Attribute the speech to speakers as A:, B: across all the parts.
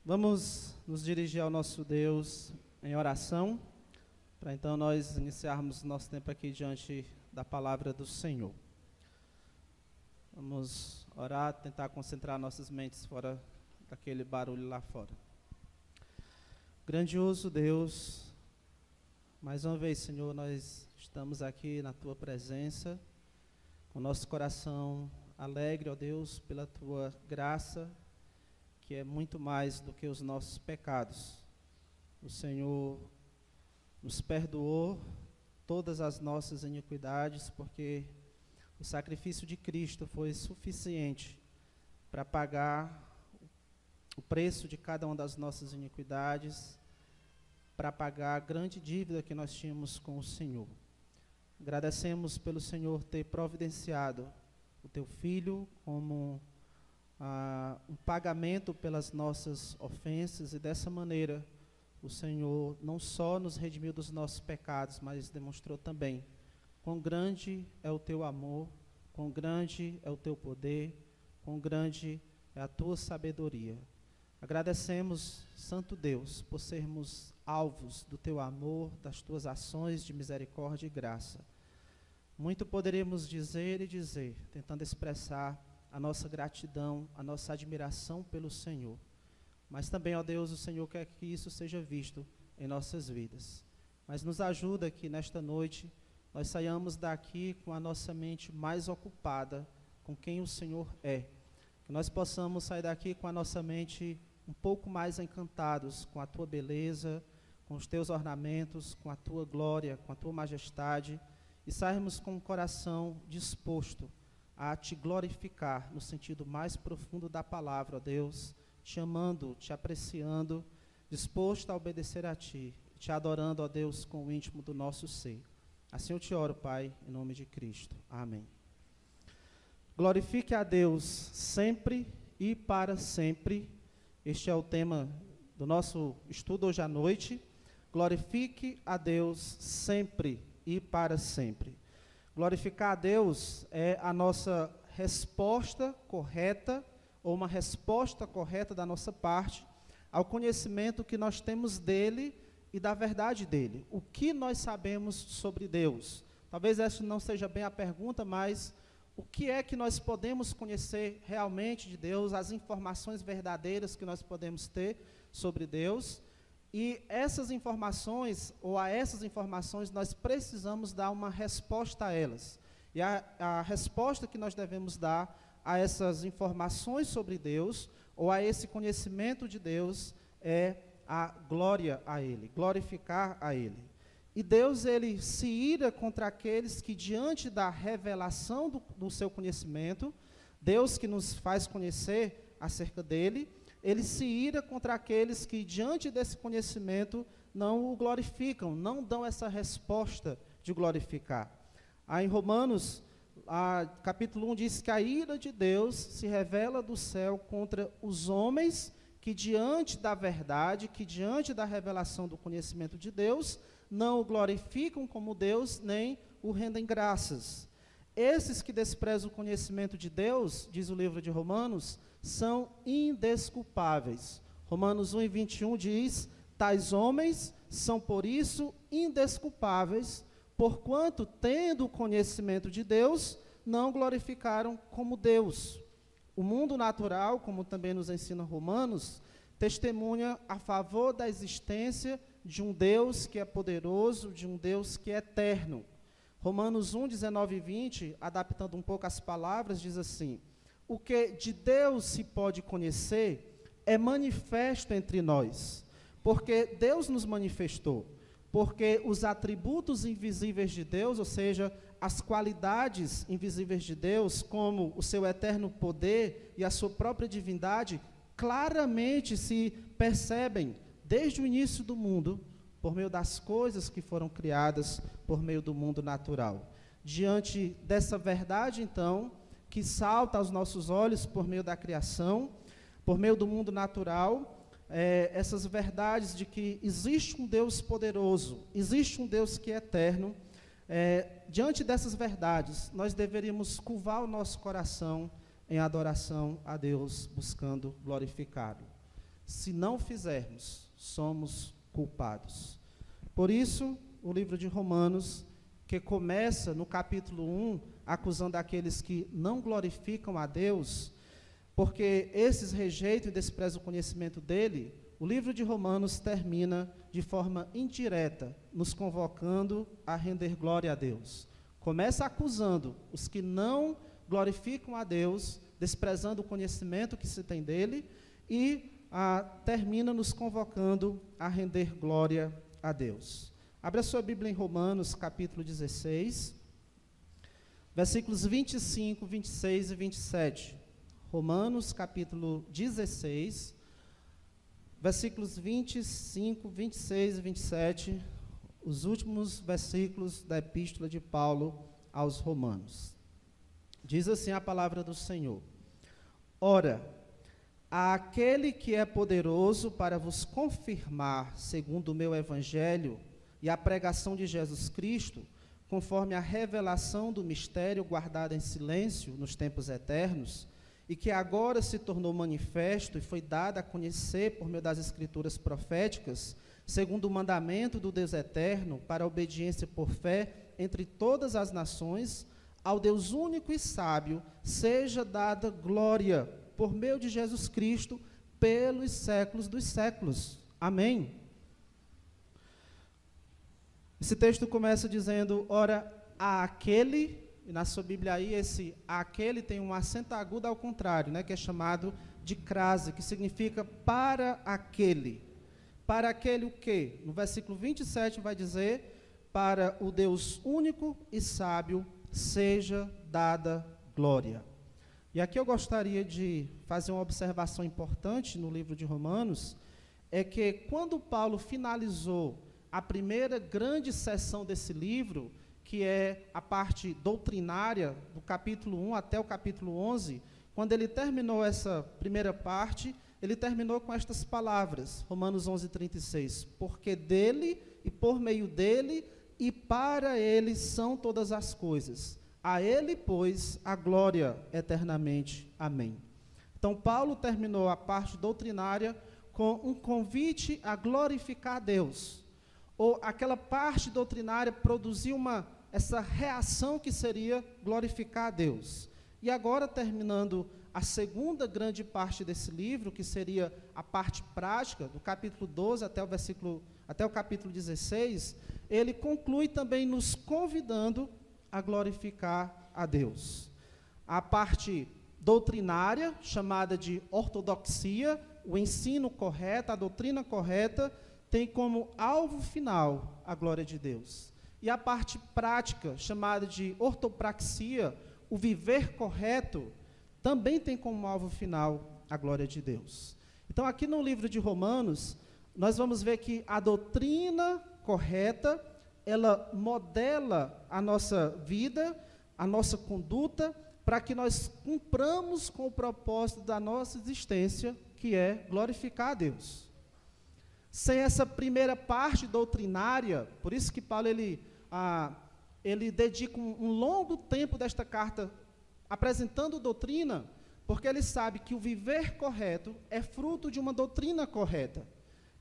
A: Vamos nos dirigir ao nosso Deus em oração, para então nós iniciarmos nosso tempo aqui diante da palavra do Senhor. Vamos orar, tentar concentrar nossas mentes fora daquele barulho lá fora. Grandioso Deus, mais uma vez, Senhor, nós estamos aqui na Tua presença, com nosso coração alegre, ó Deus, pela Tua graça, que é muito mais do que os nossos pecados. O Senhor nos perdoou todas as nossas iniquidades, porque o sacrifício de Cristo foi suficiente para pagar o preço de cada uma das nossas iniquidades, para pagar a grande dívida que nós tínhamos com o Senhor. Agradecemos pelo Senhor ter providenciado o Teu Filho como um pagamento pelas nossas ofensas, e dessa maneira o Senhor não só nos redimiu dos nossos pecados, mas demonstrou também quão grande é o Teu amor, quão grande é o Teu poder, quão grande é a Tua sabedoria. Agradecemos, Santo Deus, por sermos alvos do Teu amor, das Tuas ações de misericórdia e graça. Muito poderíamos dizer e dizer, tentando expressar a nossa gratidão, a nossa admiração pelo Senhor. Mas também, ó Deus, o Senhor quer que isso seja visto em nossas vidas. Mas nos ajuda que nesta noite nós saiamos daqui com a nossa mente mais ocupada com quem o Senhor é. Que nós possamos sair daqui com a nossa mente um pouco mais encantados com a Tua beleza, com os Teus ornamentos, com a Tua glória, com a Tua majestade, e sairmos com o coração disposto a Te glorificar no sentido mais profundo da palavra, ó Deus, Te amando, Te apreciando, disposto a obedecer a Ti, Te adorando, ó Deus, com o íntimo do nosso ser. Assim eu Te oro, Pai, em nome de Cristo. Amém. Glorifique a Deus sempre e para sempre. Este é o tema do nosso estudo hoje à noite. Glorifique a Deus sempre e para sempre. Glorificar a Deus é a nossa resposta correta, ou uma resposta correta da nossa parte, ao conhecimento que nós temos dEle e da verdade dEle. O que nós sabemos sobre Deus? Talvez essa não seja bem a pergunta, mas o que é que nós podemos conhecer realmente de Deus, as informações verdadeiras que nós podemos ter sobre Deus? E essas informações, ou a essas informações, nós precisamos dar uma resposta a elas. E a resposta que nós devemos dar a essas informações sobre Deus, ou a esse conhecimento de Deus, é a glória a Ele, glorificar a Ele. E Deus, Ele se ira contra aqueles que, diante da revelação do seu conhecimento, Deus que nos faz conhecer acerca dEle, Ele se ira contra aqueles que, diante desse conhecimento, não o glorificam, não dão essa resposta de glorificar. Em Romanos, capítulo 1, diz que a ira de Deus se revela do céu contra os homens que, diante da verdade, que diante da revelação do conhecimento de Deus, não o glorificam como Deus, nem o rendem graças. Esses que desprezam o conhecimento de Deus, diz o livro de Romanos, são indesculpáveis. Romanos 1:21 diz: tais homens são por isso indesculpáveis, porquanto, tendo o conhecimento de Deus, não glorificaram como Deus. O mundo natural, como também nos ensina Romanos, testemunha a favor da existência de um Deus que é poderoso, de um Deus que é eterno. Romanos 1:19 e 20, adaptando um pouco as palavras, diz assim: o que de Deus se pode conhecer é manifesto entre nós, porque Deus nos manifestou, porque os atributos invisíveis de Deus, ou seja, as qualidades invisíveis de Deus, como o seu eterno poder e a sua própria divindade, claramente se percebem desde o início do mundo, por meio das coisas que foram criadas por meio do mundo natural. Diante dessa verdade, então, que salta aos nossos olhos por meio da criação, por meio do mundo natural, essas verdades de que existe um Deus poderoso, existe um Deus que é eterno, diante dessas verdades, nós deveríamos curvar o nosso coração em adoração a Deus, buscando glorificá-lo. Se não fizermos, somos culpados. Por isso, o livro de Romanos, que começa no capítulo 1, acusando aqueles que não glorificam a Deus, porque esses rejeitam e desprezam o conhecimento dele, o livro de Romanos termina de forma indireta, nos convocando a render glória a Deus. Começa acusando os que não glorificam a Deus, desprezando o conhecimento que se tem dele, e termina nos convocando a render glória a Deus. Abra sua Bíblia em Romanos, capítulo 16, versículos 25, 26 e 27. Romanos, capítulo 16, versículos 25, 26 e 27, os últimos versículos da epístola de Paulo aos Romanos. Diz assim a palavra do Senhor: Ora, àquele que é poderoso para vos confirmar, segundo o meu evangelho e a pregação de Jesus Cristo, conforme a revelação do mistério guardado em silêncio nos tempos eternos, e que agora se tornou manifesto e foi dado a conhecer por meio das escrituras proféticas, segundo o mandamento do Deus eterno, para a obediência por fé entre todas as nações, ao Deus único e sábio, seja dada glória por meio de Jesus Cristo, pelos séculos dos séculos. Amém. Esse texto começa dizendo, ora, àquele, e na sua Bíblia aí, esse aquele tem um acento agudo ao contrário, né, que é chamado de crase, que significa para aquele. Para aquele o quê? No versículo 27 vai dizer, para o Deus único e sábio seja dada glória. E aqui eu gostaria de fazer uma observação importante no livro de Romanos, é que quando Paulo finalizou a primeira grande seção desse livro, que é a parte doutrinária, do capítulo 1 até o capítulo 11, quando ele terminou essa primeira parte, ele terminou com estas palavras, Romanos 11:36, porque dele e por meio dele e para ele são todas as coisas. A ele, pois, a glória eternamente. Amém. Então, Paulo terminou a parte doutrinária com um convite a glorificar a Deus. Ou aquela parte doutrinária produziu essa reação que seria glorificar a Deus. E agora, terminando a segunda grande parte desse livro, que seria a parte prática, do capítulo 12 até o capítulo 16, ele conclui também nos convidando a glorificar a Deus. A parte doutrinária, chamada de ortodoxia, o ensino correto, a doutrina correta, tem como alvo final a glória de Deus. E a parte prática, chamada de ortopraxia, o viver correto, também tem como alvo final a glória de Deus. Então, aqui no livro de Romanos, nós vamos ver que a doutrina correta, ela modela a nossa vida, a nossa conduta, para que nós cumpramos com o propósito da nossa existência, que é glorificar a Deus. Sem essa primeira parte doutrinária, por isso que Paulo ele dedica um longo tempo desta carta apresentando doutrina, porque ele sabe que o viver correto é fruto de uma doutrina correta.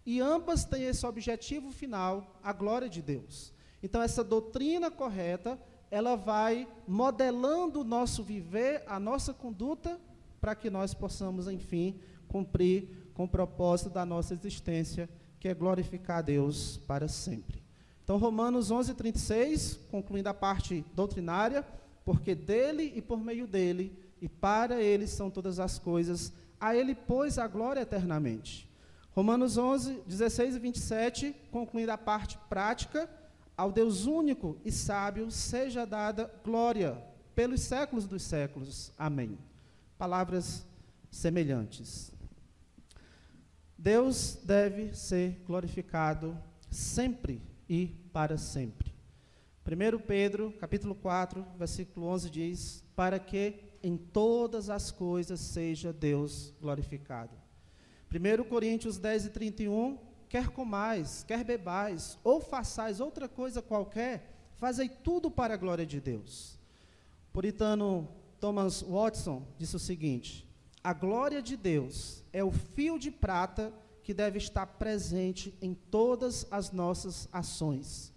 A: E ambas têm esse objetivo final, a glória de Deus. Então, essa doutrina correta, ela vai modelando o nosso viver, a nossa conduta, para que nós possamos, enfim, cumprir com o propósito da nossa existência, que é glorificar a Deus para sempre. Então, Romanos 11:36, concluindo a parte doutrinária, porque dele e por meio dele, e para ele são todas as coisas, a ele, pois, a glória eternamente. Romanos 11:16 e 27, concluindo a parte prática, ao Deus único e sábio seja dada glória pelos séculos dos séculos. Amém. Palavras semelhantes. Deus deve ser glorificado sempre e para sempre. 1 Pedro, capítulo 4, versículo 11 diz, para que em todas as coisas seja Deus glorificado. 1 Coríntios 10:31, quer comais, quer bebais, ou façais outra coisa qualquer, fazei tudo para a glória de Deus. O puritano Thomas Watson disse o seguinte, A glória de Deus é o fio de prata que deve estar presente em todas as nossas ações.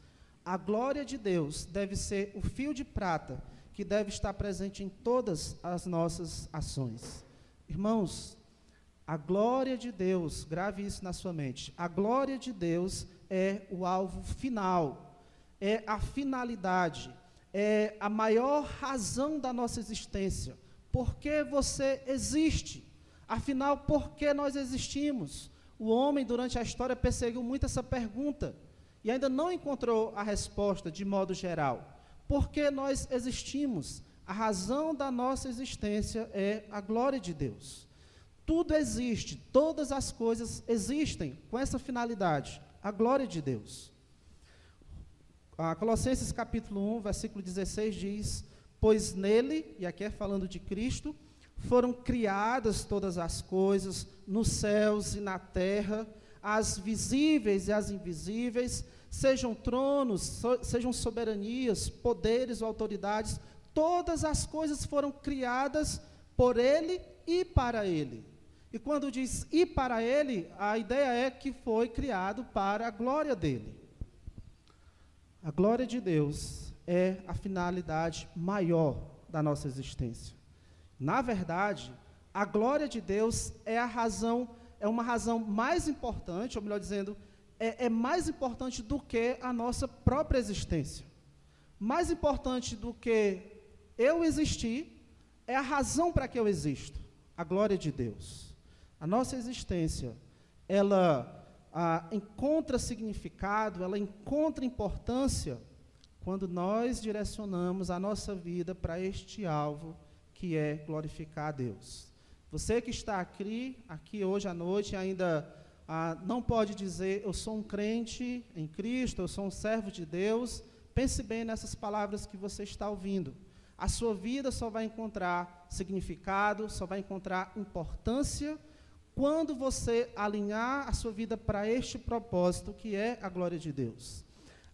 A: A glória de Deus deve ser o fio de prata que deve estar presente em todas as nossas ações. Irmãos, a glória de Deus, grave isso na sua mente, a glória de Deus é o alvo final, é a finalidade, é a maior razão da nossa existência. Por que você existe? Afinal, por que nós existimos? O homem, durante a história, perseguiu muito essa pergunta e ainda não encontrou a resposta de modo geral. Por que nós existimos? A razão da nossa existência é a glória de Deus. Tudo existe, todas as coisas existem com essa finalidade, a glória de Deus. Colossenses capítulo 1, versículo 16 diz: pois nele, e aqui é falando de Cristo, foram criadas todas as coisas, nos céus e na terra, as visíveis e as invisíveis, sejam tronos, sejam soberanias, poderes ou autoridades, todas as coisas foram criadas por ele e para ele. E quando diz e para ele, a ideia é que foi criado para a glória dele. A glória de Deus é a finalidade maior da nossa existência. Na verdade, a glória de Deus é uma razão mais importante, ou melhor dizendo, é mais importante do que a nossa própria existência. Mais importante do que eu existir, é a razão para que eu existo, a glória de Deus. A nossa existência, ela encontra significado, ela encontra importância quando nós direcionamos a nossa vida para este alvo, que é glorificar a Deus. Você que está aqui hoje à noite, ainda não pode dizer, eu sou um crente em Cristo, eu sou um servo de Deus. Pense bem nessas palavras que você está ouvindo. A sua vida só vai encontrar significado, só vai encontrar importância quando você alinhar a sua vida para este propósito, que é a glória de Deus.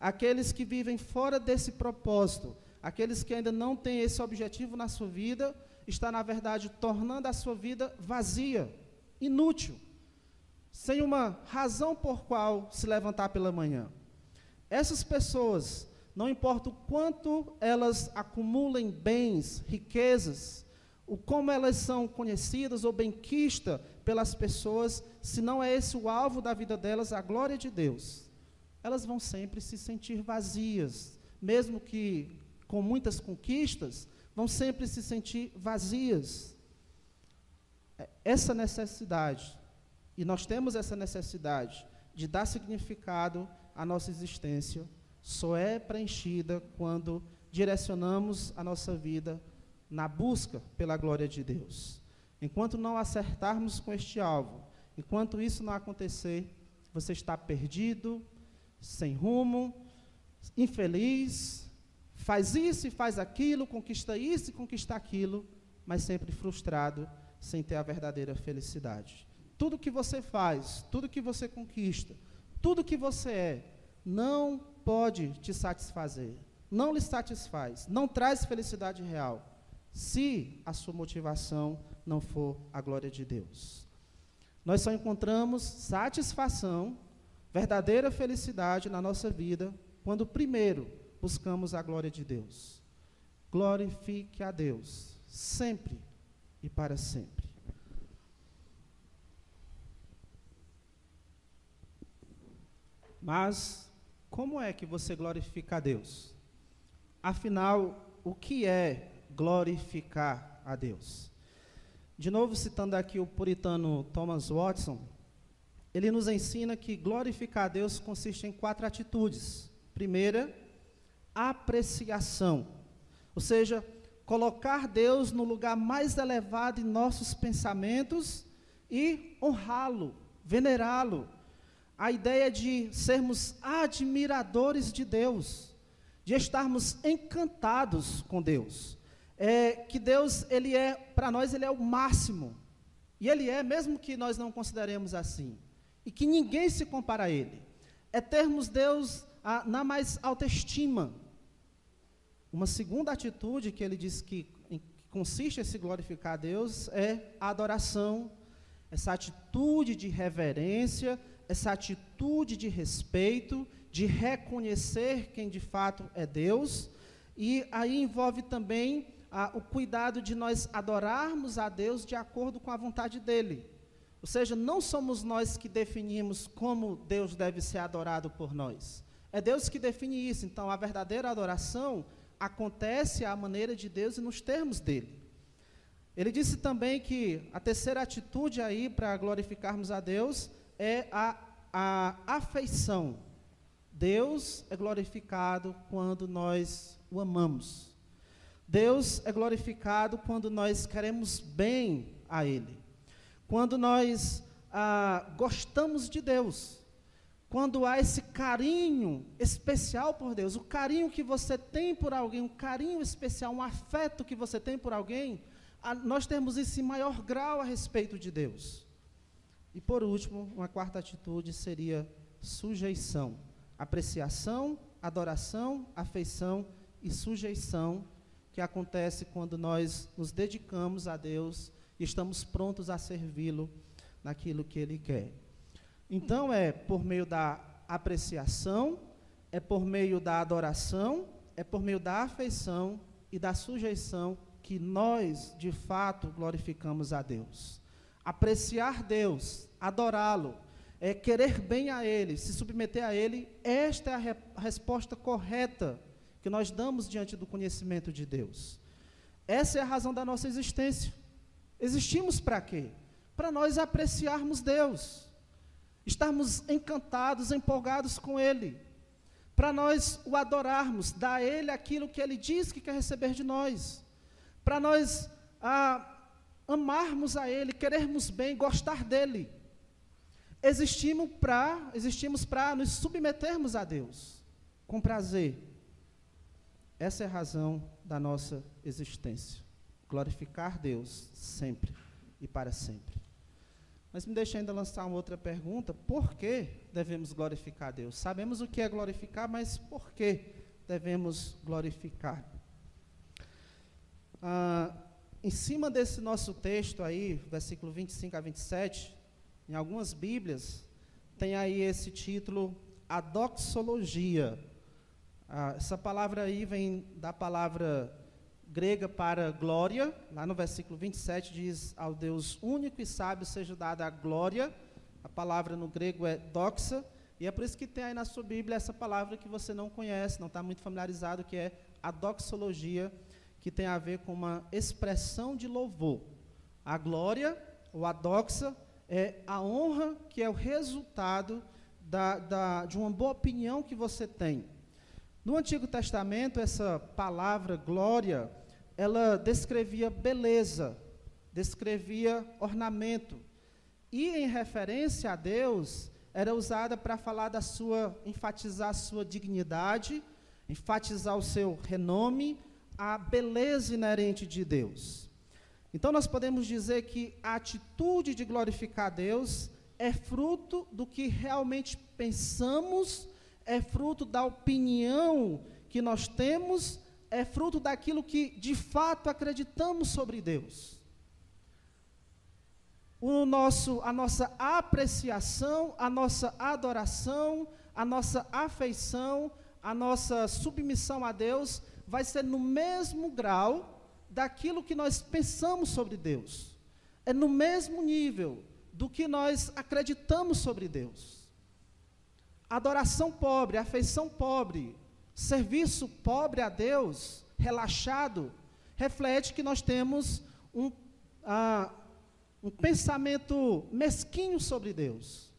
A: Aqueles que vivem fora desse propósito, aqueles que ainda não têm esse objetivo na sua vida, está, na verdade, tornando a sua vida vazia, inútil, sem uma razão por qual se levantar pela manhã. Essas pessoas, não importa o quanto elas acumulem bens, riquezas, o como elas são conhecidas ou benquistas pelas pessoas, se não é esse o alvo da vida delas, a glória de Deus, elas vão sempre se sentir vazias, mesmo que com muitas conquistas, vão sempre se sentir vazias. Essa necessidade, e nós temos essa necessidade de dar significado à nossa existência, só é preenchida quando direcionamos a nossa vida na busca pela glória de Deus. Enquanto não acertarmos com este alvo, enquanto isso não acontecer, você está perdido, sem rumo, infeliz, faz isso e faz aquilo, conquista isso e conquista aquilo, mas sempre frustrado, sem ter a verdadeira felicidade. Tudo que você faz, tudo que você conquista, tudo que você é, não pode te satisfazer, não lhe satisfaz, não traz felicidade real, se a sua motivação não for a glória de Deus. Nós só encontramos satisfação, verdadeira felicidade na nossa vida, quando primeiro buscamos a glória de Deus. Glorifique a Deus, sempre e para sempre. Mas, como é que você glorifica a Deus? Afinal, o que é glorificar a Deus? De novo, citando aqui o puritano Thomas Watson, ele nos ensina que glorificar a Deus consiste em 4 atitudes. Primeira, apreciação, ou seja, colocar Deus no lugar mais elevado em nossos pensamentos e honrá-lo, venerá-lo. A ideia de sermos admiradores de Deus, de estarmos encantados com Deus. Que Deus, para nós, Ele é o máximo. E Ele é, mesmo que nós não consideremos assim. E que ninguém se compara a Ele. É termos Deus na mais alta estima. Uma segunda atitude que ele diz que consiste esse glorificar a Deus é a adoração, essa atitude de reverência, essa atitude de respeito, de reconhecer quem de fato é Deus, e aí envolve também o cuidado de nós adorarmos a Deus de acordo com a vontade dEle. Ou seja, não somos nós que definimos como Deus deve ser adorado por nós. É Deus que define isso. Então, a verdadeira adoração acontece à maneira de Deus e nos termos dEle. Ele disse também que a terceira atitude aí para glorificarmos a Deus é a afeição. Deus é glorificado quando nós o amamos. Deus é glorificado quando nós queremos bem a Ele. Quando nós gostamos de Deus. Quando há esse carinho especial por Deus. O carinho que você tem por alguém, um carinho especial, um afeto que você tem por alguém, nós temos isso em maior grau a respeito de Deus. E por último, uma quarta atitude seria sujeição. Apreciação, adoração, afeição e sujeição, que acontece quando nós nos dedicamos a Deus e estamos prontos a servi-lo naquilo que Ele quer. Então, é por meio da apreciação, é por meio da adoração, é por meio da afeição e da sujeição que nós, de fato, glorificamos a Deus. Apreciar Deus, adorá-lo, é querer bem a Ele, se submeter a Ele, esta é a resposta correta que nós damos diante do conhecimento de Deus. Essa é a razão da nossa existência. Existimos para quê? Para nós apreciarmos Deus, estarmos encantados, empolgados com Ele, para nós o adorarmos, dar a Ele aquilo que Ele diz que quer receber de nós, para nós amarmos a Ele, querermos bem, gostar dEle. Existimos para nos submetermos a Deus, com prazer. Essa é a razão da nossa existência. Glorificar Deus sempre e para sempre. Mas me deixa ainda lançar uma outra pergunta. Por que devemos glorificar Deus? Sabemos o que é glorificar, mas por que devemos glorificar? Em cima desse nosso texto aí, versículo 25 a 27, em algumas Bíblias, tem aí esse título, a doxologia. Essa palavra aí vem da palavra grega para glória. Lá no versículo 27 diz, ao Deus único e sábio seja dada a glória. A palavra no grego é doxa, e é por isso que tem aí na sua Bíblia essa palavra que você não conhece, não está muito familiarizado, que é a doxologia, que tem a ver com uma expressão de louvor. A glória, ou a doxa, é a honra que é o resultado de uma boa opinião que você tem. No Antigo Testamento, essa palavra glória, ela descrevia beleza, descrevia ornamento. E em referência a Deus, era usada para falar enfatizar a sua dignidade, enfatizar o seu renome, a beleza inerente de Deus. Então nós podemos dizer que a atitude de glorificar Deus é fruto do que realmente pensamos, é fruto da opinião que nós temos, é fruto daquilo que de fato acreditamos sobre Deus. A nossa apreciação, a nossa adoração, a nossa afeição, a nossa submissão a Deus vai ser no mesmo grau daquilo que nós pensamos sobre Deus. É no mesmo nível do que nós acreditamos sobre Deus. Adoração pobre, afeição pobre, serviço pobre a Deus, relaxado, reflete que nós temos um pensamento mesquinho sobre Deus.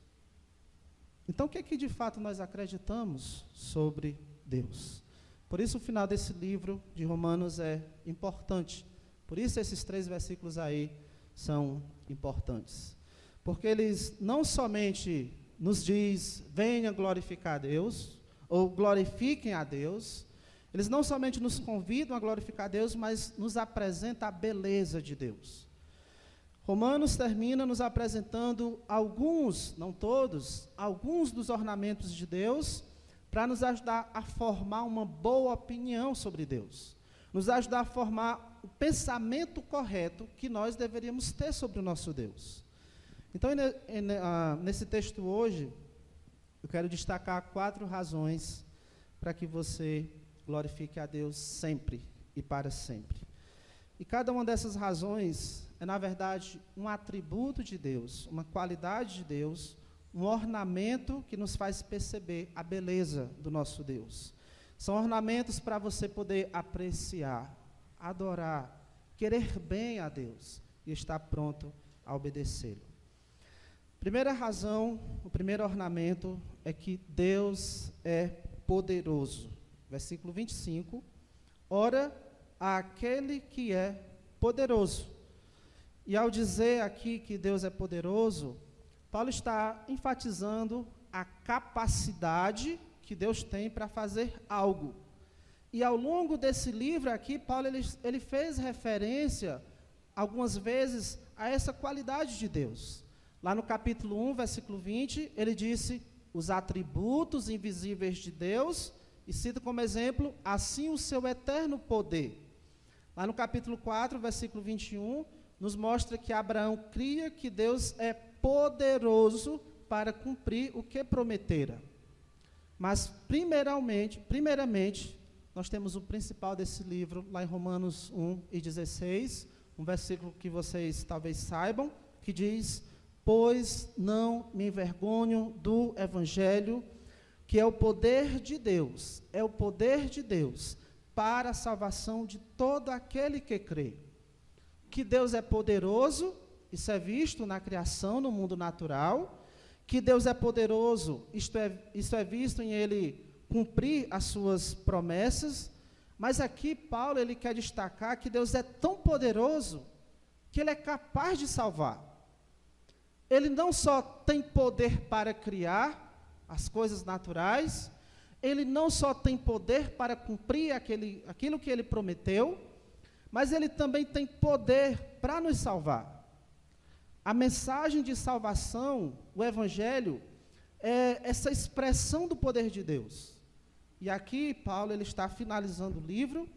A: Então, o que é que de fato nós acreditamos sobre Deus? Por isso o final desse livro de Romanos é importante. Por isso esses 3 versículos aí são importantes. Porque eles não somente nos diz, venha glorificar a Deus, ou glorifiquem a Deus, eles não somente nos convidam a glorificar a Deus, mas nos apresenta a beleza de Deus. Romanos termina nos apresentando alguns, não todos, alguns dos ornamentos de Deus, para nos ajudar a formar uma boa opinião sobre Deus, nos ajudar a formar o pensamento correto que nós deveríamos ter sobre o nosso Deus. Então, nesse texto hoje, eu quero destacar 4 razões para que você glorifique a Deus sempre e para sempre. E cada uma dessas razões é, na verdade, um atributo de Deus, uma qualidade de Deus, um ornamento que nos faz perceber a beleza do nosso Deus. São ornamentos para você poder apreciar, adorar, querer bem a Deus e estar pronto a obedecê-lo. Primeira razão, o primeiro ornamento é que Deus é poderoso. Versículo 25. Ora, àquele que é poderoso. E ao dizer aqui que Deus é poderoso, Paulo está enfatizando a capacidade que Deus tem para fazer algo. E ao longo desse livro aqui, Paulo ele fez referência, algumas vezes, a essa qualidade de Deus. Lá no capítulo 1, versículo 20, ele disse, os atributos invisíveis de Deus, e cita como exemplo, assim o seu eterno poder. Lá no capítulo 4, versículo 21, nos mostra que Abraão cria que Deus é poderoso para cumprir o que prometera. Mas, primeiramente, nós temos o principal desse livro, lá em Romanos 1 e 16, um versículo que vocês talvez saibam, que diz, pois não me envergonho do Evangelho, que é o poder de Deus para a salvação de todo aquele que crê. Que Deus é poderoso, isso é visto na criação, no mundo natural, que Deus é poderoso, isso é visto em Ele cumprir as suas promessas, mas aqui Paulo ele quer destacar que Deus é tão poderoso que Ele é capaz de salvar. Ele não só tem poder para criar as coisas naturais, Ele não só tem poder para cumprir aquilo que Ele prometeu, mas Ele também tem poder para nos salvar. A mensagem de salvação, o Evangelho, é essa expressão do poder de Deus. E aqui, Paulo ele está finalizando o livro,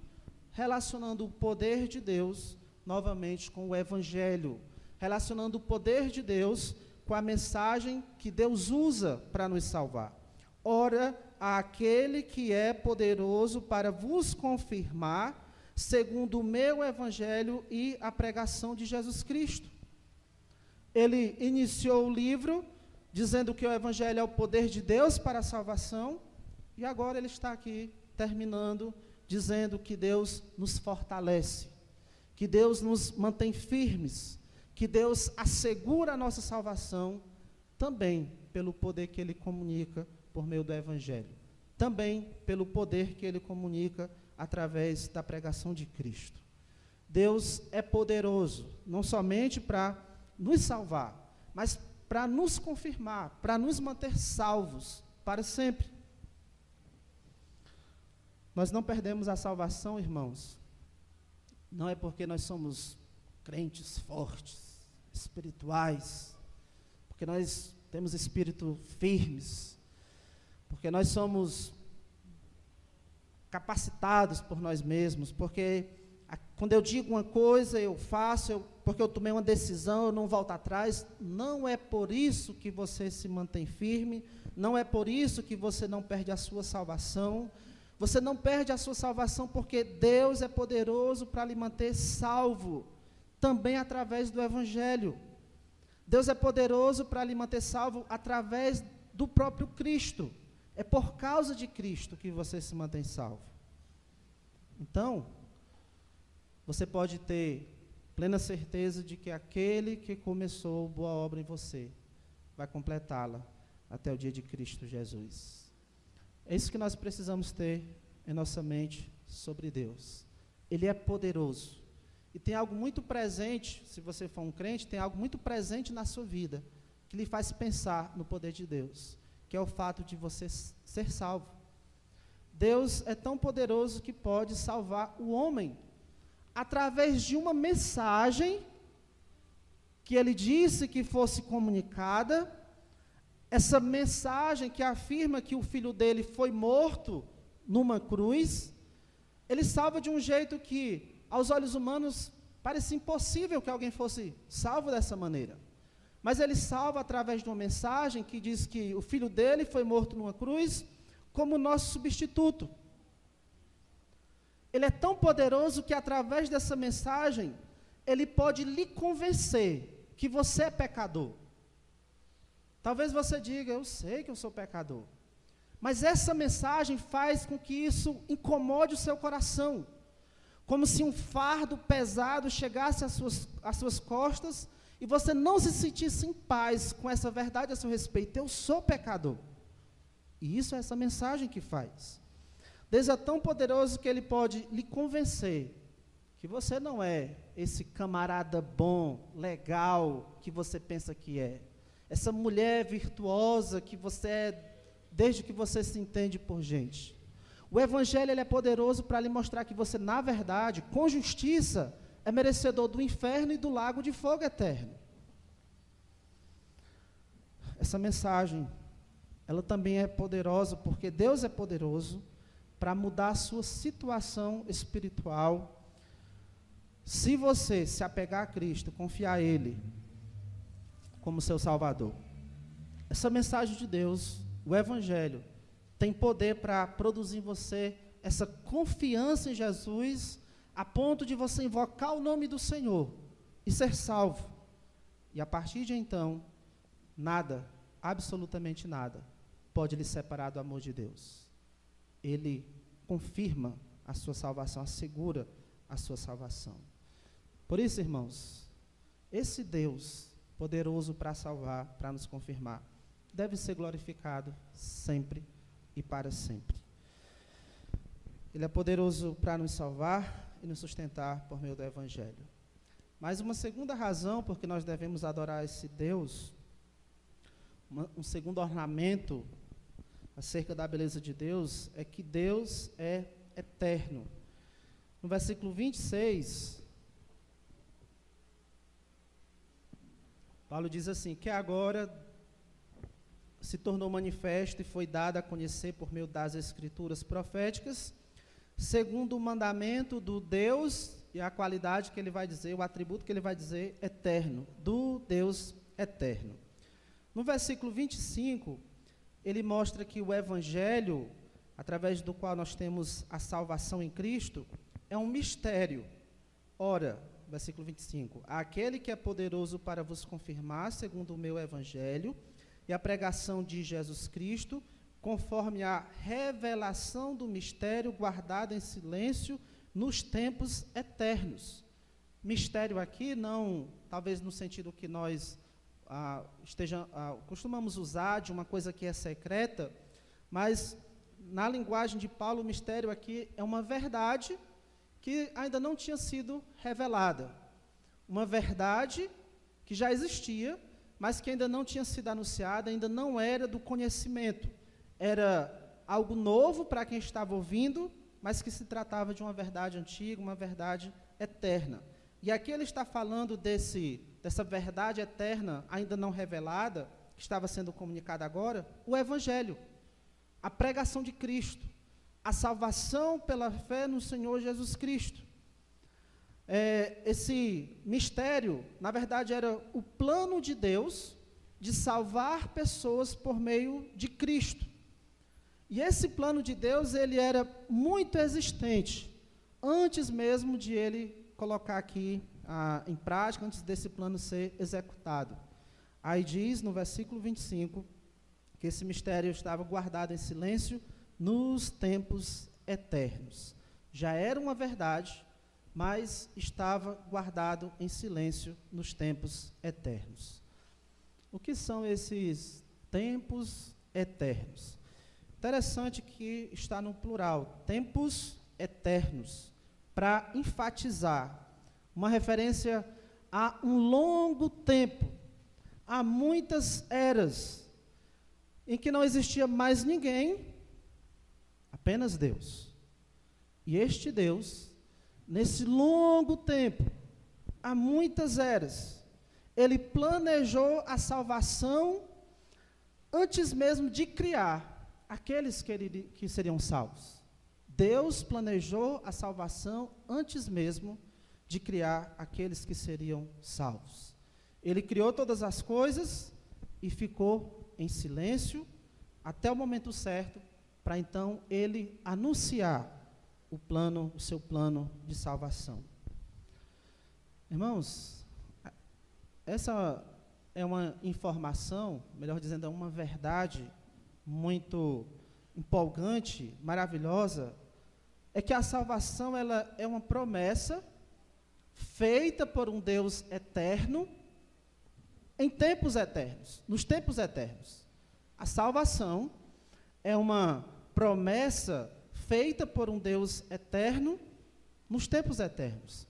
A: relacionando o poder de Deus novamente com o Evangelho, relacionando o poder de Deus com a mensagem que Deus usa para nos salvar. Ora, àquele que é poderoso para vos confirmar, segundo o meu Evangelho e a pregação de Jesus Cristo. Ele iniciou o livro dizendo que o Evangelho é o poder de Deus para a salvação, e agora ele está aqui terminando dizendo que Deus nos fortalece, que Deus nos mantém firmes, que Deus assegura a nossa salvação também pelo poder que Ele comunica por meio do Evangelho, também pelo poder que Ele comunica através da pregação de Cristo. Deus é poderoso, não somente para nos salvar, mas para nos confirmar, para nos manter salvos para sempre. Nós não perdemos a salvação, irmãos, não é porque nós somos crentes fortes, espirituais, porque nós temos espírito firmes, porque nós somos capacitados por nós mesmos, porque quando eu digo uma coisa, eu faço, porque eu tomei uma decisão, eu não volto atrás. Não é por isso que você se mantém firme, não é por isso que você não perde a sua salvação. Você não perde a sua salvação porque Deus é poderoso para lhe manter salvo, também através do Evangelho. Deus é poderoso para lhe manter salvo através do próprio Cristo. É por causa de Cristo que você se mantém salvo. Então, você pode ter plena certeza de que aquele que começou boa obra em você vai completá-la até o dia de Cristo Jesus. É isso que nós precisamos ter em nossa mente sobre Deus. Ele é poderoso. E tem algo muito presente, se você for um crente, tem algo muito presente na sua vida, que lhe faz pensar no poder de Deus, que é o fato de você ser salvo. Deus é tão poderoso que pode salvar o homem, através de uma mensagem que Ele disse que fosse comunicada, essa mensagem que afirma que o filho dele foi morto numa cruz. Ele salva de um jeito que aos olhos humanos, parecia impossível que alguém fosse salvo dessa maneira. Mas ele salva através de uma mensagem que diz que o filho dele foi morto numa cruz como nosso substituto. Ele é tão poderoso que através dessa mensagem, ele pode lhe convencer que você é pecador. Talvez você diga, eu sei que eu sou pecador. Mas essa mensagem faz com que isso incomode o seu coração. Como se um fardo pesado chegasse às suas costas e você não se sentisse em paz com essa verdade a seu respeito. Eu sou pecador. E isso é essa mensagem que faz. Deus é tão poderoso que ele pode lhe convencer que você não é esse camarada bom, legal, que você pensa que é. Essa mulher virtuosa que você é desde que você se entende por gente. O Evangelho ele é poderoso para lhe mostrar que você, na verdade, com justiça, é merecedor do inferno e do lago de fogo eterno. Essa mensagem, ela também é poderosa, porque Deus é poderoso para mudar a sua situação espiritual. Se você se apegar a Cristo, confiar a Ele como seu Salvador. Essa mensagem de Deus, o Evangelho, tem poder para produzir em você essa confiança em Jesus, a ponto de você invocar o nome do Senhor e ser salvo. E a partir de então, nada, absolutamente nada, pode lhe separar do amor de Deus. Ele confirma a sua salvação, assegura a sua salvação. Por isso, irmãos, esse Deus poderoso para salvar, para nos confirmar, deve ser glorificado sempre e para sempre. Ele é poderoso para nos salvar e nos sustentar por meio do Evangelho. Mas uma segunda razão por que nós devemos adorar esse Deus, um segundo ornamento acerca da beleza de Deus, é que Deus é eterno. No versículo 26, Paulo diz assim, que agora se tornou manifesto e foi dado a conhecer por meio das Escrituras proféticas, segundo o mandamento do Deus e a qualidade que ele vai dizer, o atributo que ele vai dizer, eterno, do Deus eterno. No versículo 25, ele mostra que o Evangelho, através do qual nós temos a salvação em Cristo, é um mistério. Ora, versículo 25, aquele que é poderoso para vos confirmar, segundo o meu Evangelho, e a pregação de Jesus Cristo, conforme a revelação do mistério guardado em silêncio nos tempos eternos. Mistério aqui, não, talvez no sentido que nós costumamos usar de uma coisa que é secreta, mas na linguagem de Paulo, o mistério aqui é uma verdade que ainda não tinha sido revelada. Uma verdade que já existia, mas que ainda não tinha sido anunciada, ainda não era do conhecimento. Era algo novo para quem estava ouvindo, mas que se tratava de uma verdade antiga, uma verdade eterna. E aqui ele está falando dessa verdade eterna, ainda não revelada, que estava sendo comunicada agora, o Evangelho, a pregação de Cristo, a salvação pela fé no Senhor Jesus Cristo. Esse mistério, na verdade, era o plano de Deus de salvar pessoas por meio de Cristo. E esse plano de Deus, ele era muito existente, antes mesmo de ele colocar aqui em prática, antes desse plano ser executado. Aí diz, no versículo 25, que esse mistério estava guardado em silêncio nos tempos eternos. Já era uma verdade, mas estava guardado em silêncio nos tempos eternos. O que são esses tempos eternos? Interessante que está no plural, tempos eternos, para enfatizar uma referência a um longo tempo, a muitas eras, em que não existia mais ninguém, apenas Deus. E este Deus, nesse longo tempo, há muitas eras, ele planejou a salvação antes mesmo de criar aqueles que seriam salvos. Deus planejou a salvação antes mesmo de criar aqueles que seriam salvos. Ele criou todas as coisas e ficou em silêncio até o momento certo, para então ele anunciar o seu plano de salvação. Irmãos, essa é uma informação, melhor dizendo, é uma verdade muito empolgante, maravilhosa, é que a salvação ela é uma promessa feita por um Deus eterno em tempos eternos, nos tempos eternos. A salvação é uma promessa feita por um Deus eterno nos tempos eternos.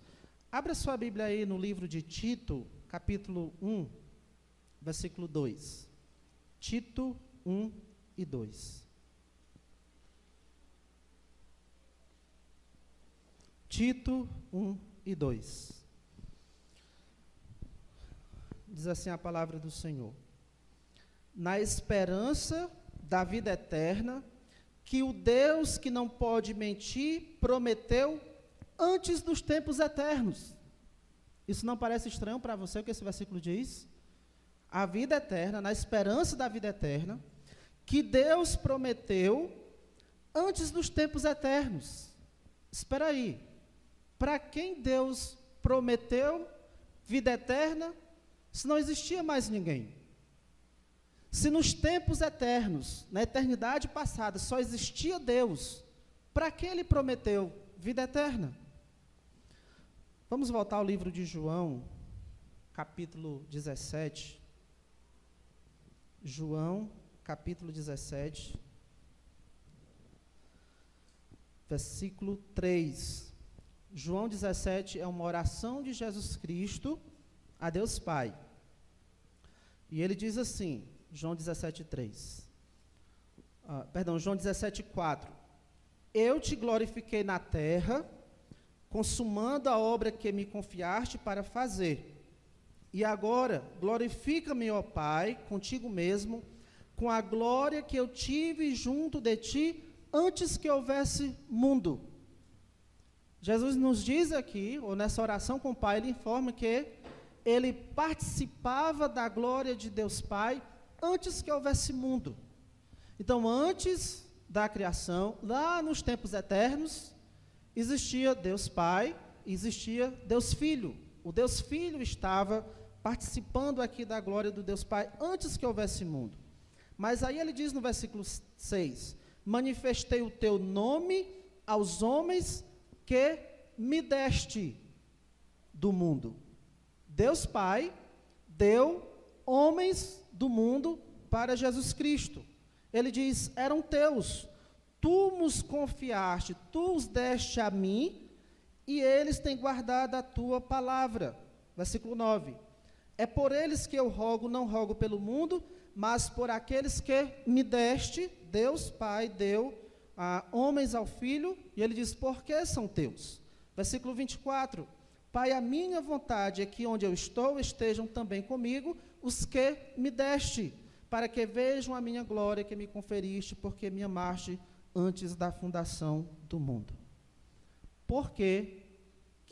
A: Abra sua Bíblia aí no livro de Tito, capítulo 1, versículo 2. Tito 1 e 2. Tito 1 e 2. Diz assim a palavra do Senhor: na esperança da vida eterna, que o Deus que não pode mentir prometeu antes dos tempos eternos. Isso não parece estranho para você o que esse versículo diz? A vida eterna, na esperança da vida eterna, que Deus prometeu antes dos tempos eternos. Espera aí, para quem Deus prometeu vida eterna, se não existia mais ninguém? Se nos tempos eternos, na eternidade passada, só existia Deus, para que Ele prometeu vida eterna? Vamos voltar ao livro de João, capítulo 17. João, capítulo 17, versículo 3. João 17 é uma oração de Jesus Cristo a Deus Pai. E ele diz assim, João 17:3. João 17:4. Eu te glorifiquei na terra, consumando a obra que me confiaste para fazer. E agora, glorifica-me, ó Pai, contigo mesmo, com a glória que eu tive junto de ti, antes que houvesse mundo. Jesus nos diz aqui, ou nessa oração com o Pai, ele informa que ele participava da glória de Deus Pai, antes que houvesse mundo. Então, antes da criação, lá nos tempos eternos, existia Deus Pai, existia Deus Filho. O Deus Filho estava participando aqui da glória do Deus Pai antes que houvesse mundo. Mas aí ele diz no versículo 6, manifestei o teu nome aos homens que me deste do mundo. Deus Pai deu homens do mundo para Jesus Cristo. Ele diz, eram teus, tu nos confiaste, tu os deste a mim, e eles têm guardado a tua palavra. Versículo 9. É por eles que eu rogo, não rogo pelo mundo, mas por aqueles que me deste. Deus Pai deu homens ao Filho, e ele diz, porque são teus. Versículo 24. Pai, a minha vontade é que onde eu estou estejam também comigo os que me deste, para que vejam a minha glória que me conferiste, porque me amaste antes da fundação do mundo. Por que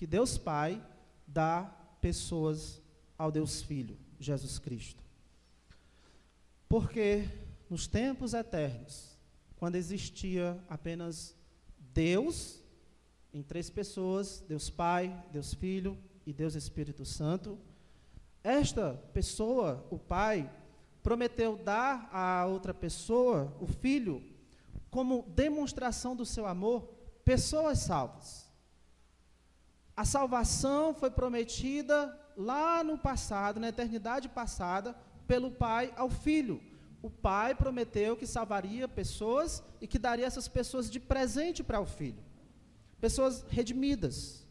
A: Deus Pai dá pessoas ao Deus Filho, Jesus Cristo? Porque nos tempos eternos, quando existia apenas Deus, em três pessoas, Deus Pai, Deus Filho e Deus Espírito Santo, esta pessoa, o Pai, prometeu dar a outra pessoa, o Filho, como demonstração do seu amor, pessoas salvas. A salvação foi prometida lá no passado, na eternidade passada, pelo Pai ao Filho. O Pai prometeu que salvaria pessoas e que daria essas pessoas de presente para o Filho. Pessoas redimidas.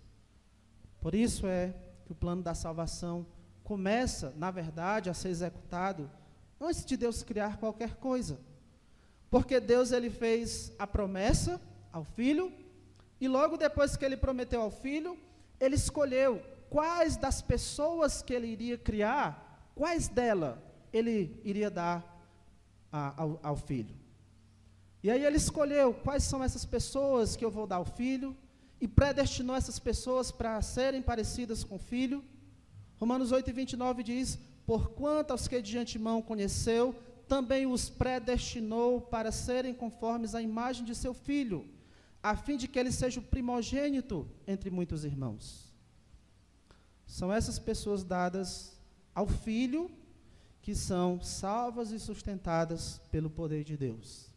A: Por isso é que o plano da salvação começa, na verdade, a ser executado antes de Deus criar qualquer coisa. Porque Deus ele fez a promessa ao Filho, e logo depois que ele prometeu ao Filho, ele escolheu quais das pessoas que ele iria criar, quais delas ele iria dar ao Filho. E aí ele escolheu quais são essas pessoas que eu vou dar ao filho, e predestinou essas pessoas para serem parecidas com o filho. Romanos 8:29 diz: porquanto aos que de antemão conheceu, também os predestinou para serem conformes à imagem de seu filho, a fim de que ele seja o primogênito entre muitos irmãos. São essas pessoas dadas ao filho que são salvas e sustentadas pelo poder de Deus.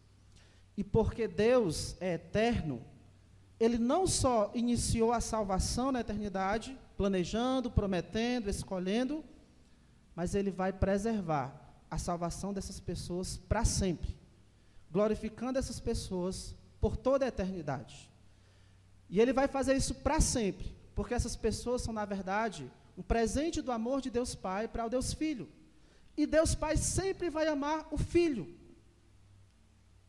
A: E porque Deus é eterno, Ele não só iniciou a salvação na eternidade, planejando, prometendo, escolhendo, mas Ele vai preservar a salvação dessas pessoas para sempre, glorificando essas pessoas por toda a eternidade. E Ele vai fazer isso para sempre, porque essas pessoas são, na verdade, um presente do amor de Deus Pai para o Deus Filho. E Deus Pai sempre vai amar o Filho.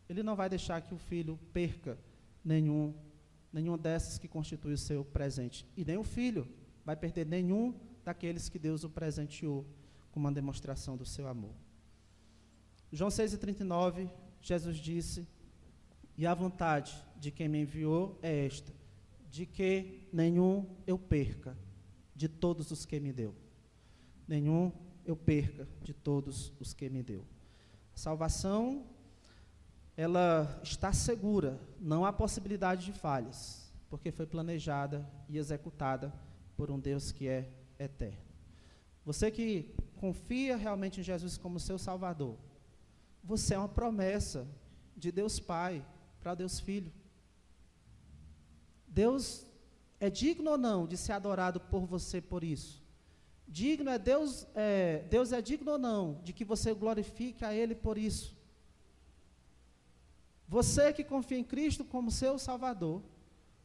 A: Ele não vai deixar que o Filho perca nenhuma dessas que constitui o seu presente. E nem o Filho vai perder nenhum daqueles que Deus o presenteou com uma demonstração do seu amor. João 6,39, Jesus disse: e a vontade de quem me enviou é esta, de que nenhum eu perca de todos os que me deu. Nenhum eu perca de todos os que me deu. A salvação, ela está segura, não há possibilidade de falhas, porque foi planejada e executada por um Deus que é eterno. Você que confia realmente em Jesus como seu Salvador, você é uma promessa de Deus Pai para Deus Filho. Deus é digno ou não de ser adorado por você por isso? Deus é digno ou não de que você glorifique a Ele por isso? Você que confia em Cristo como seu Salvador,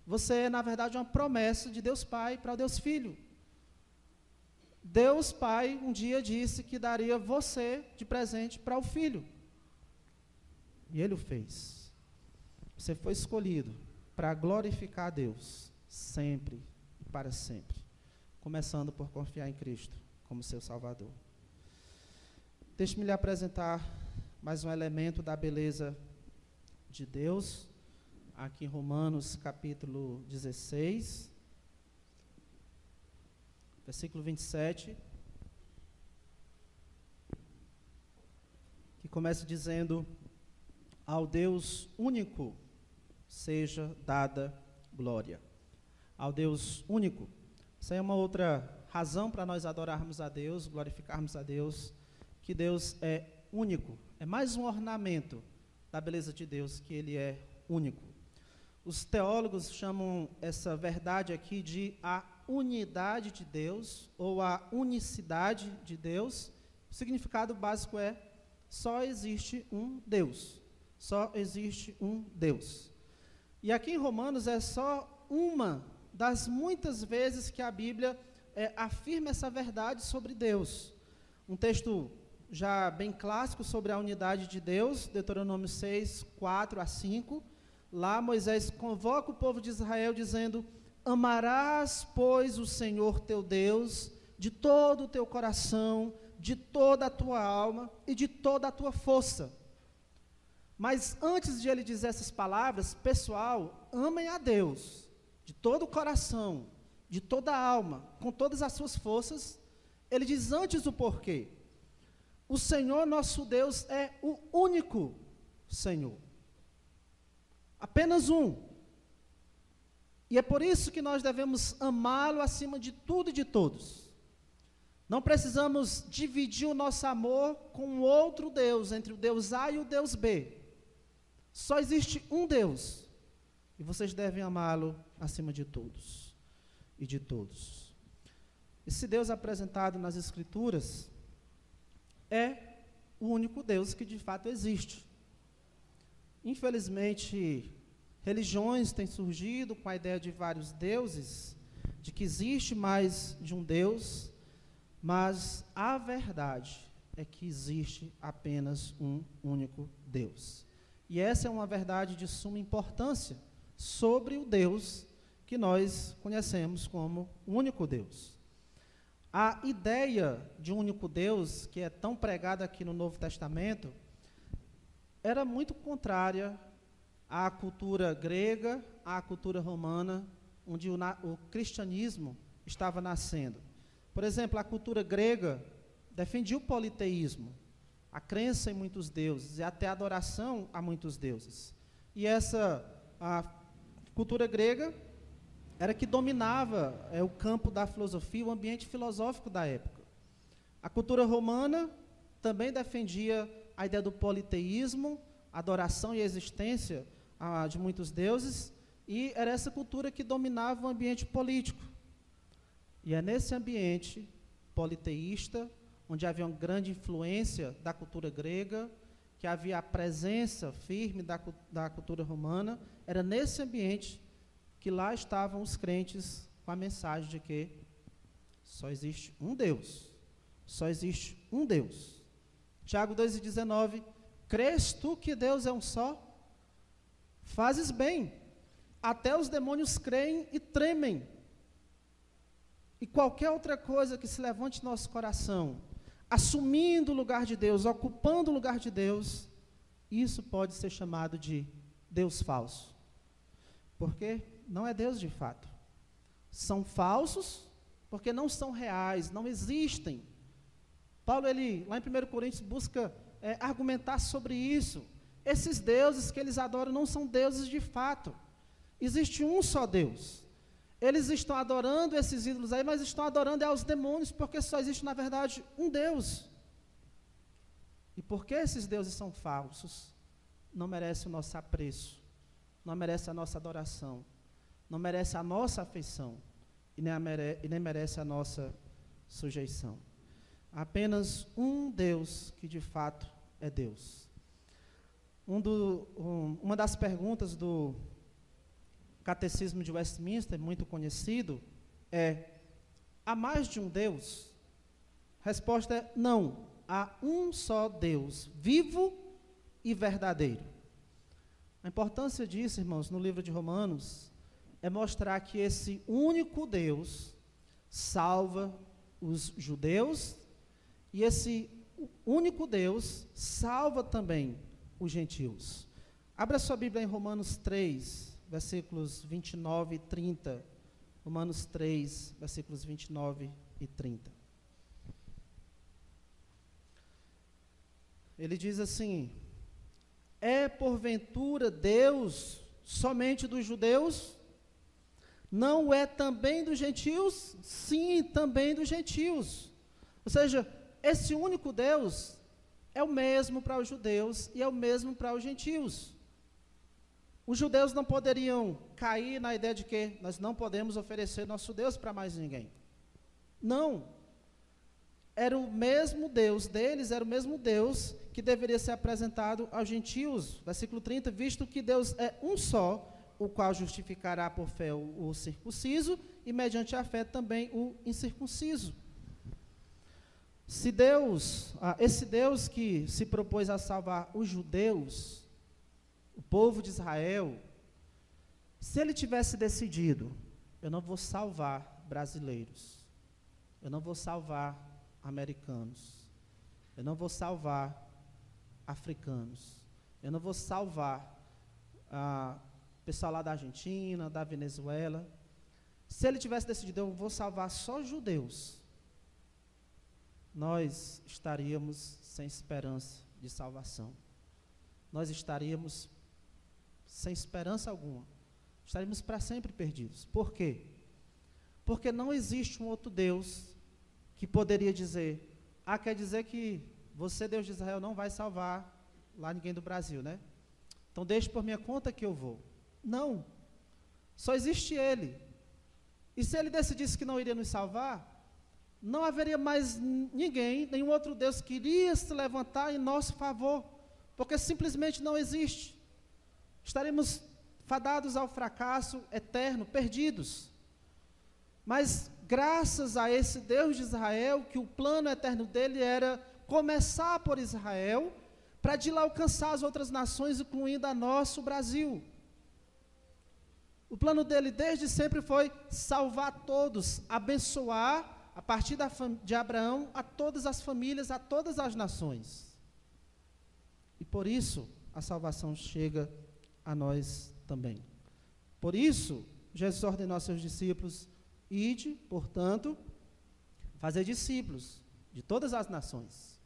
A: você é, na verdade, uma promessa de Deus Pai para o Deus Filho. Deus Pai um dia disse que daria você de presente para o Filho. E Ele o fez. Você foi escolhido para glorificar a Deus, sempre e para sempre. Começando por confiar em Cristo como seu Salvador. Deixe-me lhe apresentar mais um elemento da beleza de Deus, aqui em Romanos capítulo 16, versículo 27, que começa dizendo: ao Deus único seja dada glória. Ao Deus único. Isso aí é uma outra razão para nós adorarmos a Deus, glorificarmos a Deus, que Deus é único. É mais um ornamento da beleza de Deus, que Ele é único. Os teólogos chamam essa verdade aqui de a unidade de Deus, ou a unicidade de Deus. O significado básico é: só existe um Deus. Só existe um Deus. E aqui em Romanos é só uma das muitas vezes que a Bíblia afirma essa verdade sobre Deus. Um texto já bem clássico sobre a unidade de Deus, Deuteronômio 6, 4-5. Lá Moisés convoca o povo de Israel dizendo: amarás, pois, o Senhor teu Deus de todo o teu coração, de toda a tua alma e de toda a tua força. Mas antes de ele dizer essas palavras, pessoal, amem a Deus de todo o coração, de toda a alma, com todas as suas forças. Ele diz antes o porquê. O Senhor nosso Deus é o único Senhor. Apenas um. E é por isso que nós devemos amá-lo acima de tudo e de todos. Não precisamos dividir o nosso amor com outro Deus, entre o Deus A e o Deus B. Só existe um Deus. E vocês devem amá-lo acima de todos e de todos. Esse Deus apresentado nas Escrituras é o único Deus que de fato existe. Infelizmente, religiões têm surgido com a ideia de vários deuses, de que existe mais de um Deus, mas a verdade é que existe apenas um único Deus. E essa é uma verdade de suma importância sobre o Deus que nós conhecemos como único Deus. A ideia de um único Deus, que é tão pregada aqui no Novo Testamento, era muito contrária à cultura grega, à cultura romana, onde o cristianismo estava nascendo. Por exemplo, a cultura grega defendia o politeísmo, a crença em muitos deuses e até a adoração a muitos deuses. E a cultura grega era que dominava o campo da filosofia, o ambiente filosófico da época. A cultura romana também defendia a ideia do politeísmo, a adoração e a existência de muitos deuses, e era essa cultura que dominava o ambiente político. E é nesse ambiente politeísta, onde havia uma grande influência da cultura grega, que havia a presença firme da cultura romana, era nesse ambiente que lá estavam os crentes com a mensagem de que só existe um Deus, só existe um Deus. Tiago 2,19, crês tu que Deus é um só? Fazes bem, até os demônios creem e tremem. E qualquer outra coisa que se levante no nosso coração, assumindo o lugar de Deus, ocupando o lugar de Deus, isso pode ser chamado de Deus falso. Porque não é Deus de fato. São falsos porque não são reais, não existem. Paulo, lá em 1 Coríntios, busca argumentar sobre isso. Esses deuses que eles adoram não são deuses de fato. Existe um só Deus. Eles estão adorando esses ídolos aí, mas estão adorando aos demônios, porque só existe, na verdade, um Deus. E porque esses deuses são falsos, não merece o nosso apreço, não merece a nossa adoração, não merece a nossa afeição, e nem merece a nossa sujeição. Apenas um Deus que de fato é Deus. Uma das perguntas do Catecismo de Westminster, muito conhecido, há mais de um Deus? A resposta é não, há um só Deus, vivo e verdadeiro. A importância disso, irmãos, no livro de Romanos, é mostrar que esse único Deus salva os judeus, e esse único Deus salva também os gentios. Abra sua Bíblia em Romanos 3, versículos 29 e 30. Romanos 3, versículos 29 e 30. Ele diz assim: é porventura Deus somente dos judeus? Não é também dos gentios? Sim, também dos gentios. Ou seja, esse único Deus é o mesmo para os judeus e é o mesmo para os gentios. Os judeus não poderiam cair na ideia de que nós não podemos oferecer nosso Deus para mais ninguém. Não. Era o mesmo Deus deles, era o mesmo Deus que deveria ser apresentado aos gentios. Versículo 30, visto que Deus é um só, o qual justificará por fé o circunciso e mediante a fé também o incircunciso. Se Deus, esse Deus que se propôs a salvar os judeus, o povo de Israel, se ele tivesse decidido, eu não vou salvar brasileiros, eu não vou salvar americanos, eu não vou salvar africanos, eu não vou salvar pessoal lá da Argentina, da Venezuela, se ele tivesse decidido, eu vou salvar só judeus, nós estaríamos sem esperança de salvação. Nós estaríamos sem esperança alguma. Estaríamos para sempre perdidos. Por quê? Porque não existe um outro Deus que poderia dizer, quer dizer que você, Deus de Israel, não vai salvar lá ninguém do Brasil, né? Então deixe por minha conta que eu vou. Não. Só existe Ele. E se Ele decidisse que não iria nos salvar, não haveria mais ninguém, nenhum outro Deus que iria se levantar em nosso favor, porque simplesmente não existe. Estaremos fadados ao fracasso eterno, perdidos. Mas graças a esse Deus de Israel, que o plano eterno dele era começar por Israel, para de lá alcançar as outras nações, incluindo a nosso Brasil. O plano dele desde sempre foi salvar todos, abençoar, a partir de Abraão, a todas as famílias, a todas as nações. E por isso, a salvação chega a nós também. Por isso, Jesus ordenou aos seus discípulos: ide, portanto, fazer discípulos de todas as nações.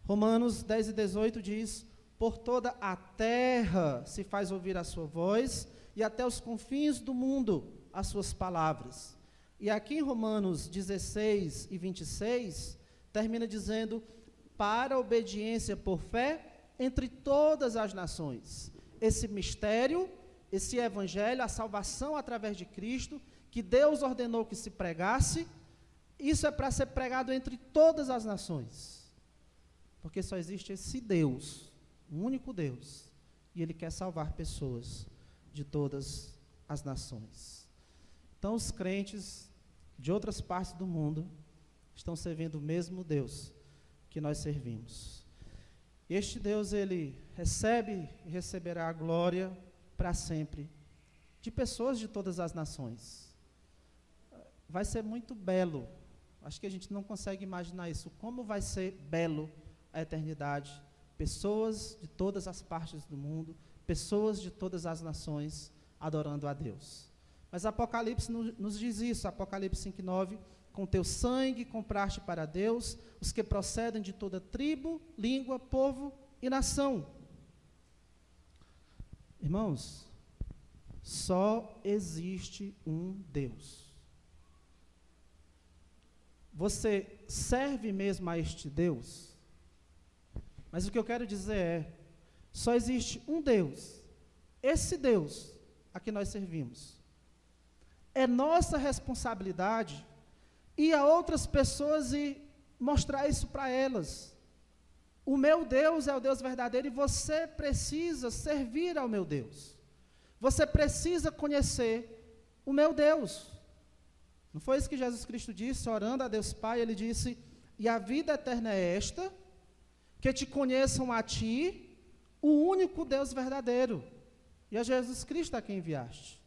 A: Romanos 10:18 diz: por toda a terra se faz ouvir a sua voz, e até os confins do mundo as suas palavras. E aqui em Romanos 16:26, termina dizendo: para a obediência por fé entre todas as nações. Esse mistério, esse evangelho, a salvação através de Cristo, que Deus ordenou que se pregasse, isso é para ser pregado entre todas as nações. Porque só existe esse Deus, um único Deus, e Ele quer salvar pessoas de todas as nações. Então, os crentes de outras partes do mundo estão servindo o mesmo Deus que nós servimos. Este Deus, Ele recebe e receberá a glória para sempre de pessoas de todas as nações. Vai ser muito belo. Acho que a gente não consegue imaginar isso. Como vai ser belo a eternidade. Pessoas de todas as partes do mundo, pessoas de todas as nações adorando a Deus. Mas Apocalipse nos diz isso, Apocalipse 5:9, com teu sangue compraste para Deus os que procedem de toda tribo, língua, povo e nação. Irmãos, só existe um Deus. Você serve mesmo a este Deus? Mas o que eu quero dizer é, só existe um Deus, esse Deus a que nós servimos. É nossa responsabilidade ir a outras pessoas e mostrar isso para elas. O meu Deus é o Deus verdadeiro e você precisa servir ao meu Deus. Você precisa conhecer o meu Deus. Não foi isso que Jesus Cristo disse, orando a Deus Pai? Ele disse: e a vida eterna é esta, que te conheçam a ti, o único Deus verdadeiro, e a Jesus Cristo a quem enviaste.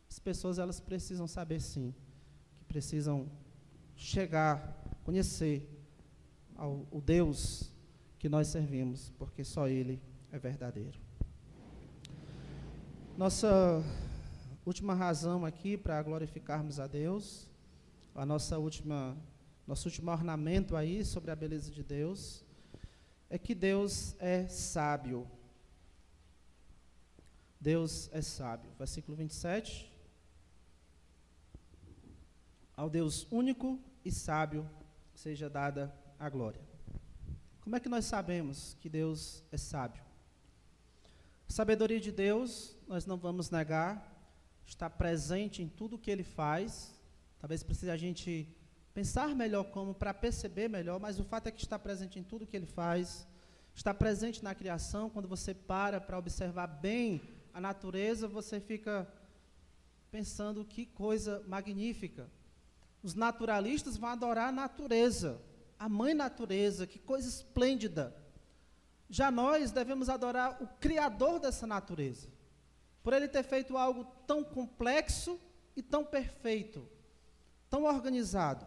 A: As pessoas, elas precisam saber sim, que precisam chegar, conhecer o Deus que nós servimos, porque só Ele é verdadeiro. Nossa última razão aqui para glorificarmos a Deus, nosso último ornamento aí sobre a beleza de Deus, é que Deus é sábio. Deus é sábio. Versículo 27. Ao Deus único e sábio seja dada a glória. Como é que nós sabemos que Deus é sábio? A sabedoria de Deus, nós não vamos negar, está presente em tudo que Ele faz. Talvez precise a gente pensar melhor como para perceber melhor, mas o fato é que está presente em tudo que Ele faz, está presente na criação. Quando você para observar bem a natureza, você fica pensando que coisa magnífica. Os naturalistas vão adorar a natureza, a mãe natureza, que coisa esplêndida. Já nós devemos adorar o Criador dessa natureza, por Ele ter feito algo tão complexo e tão perfeito, tão organizado.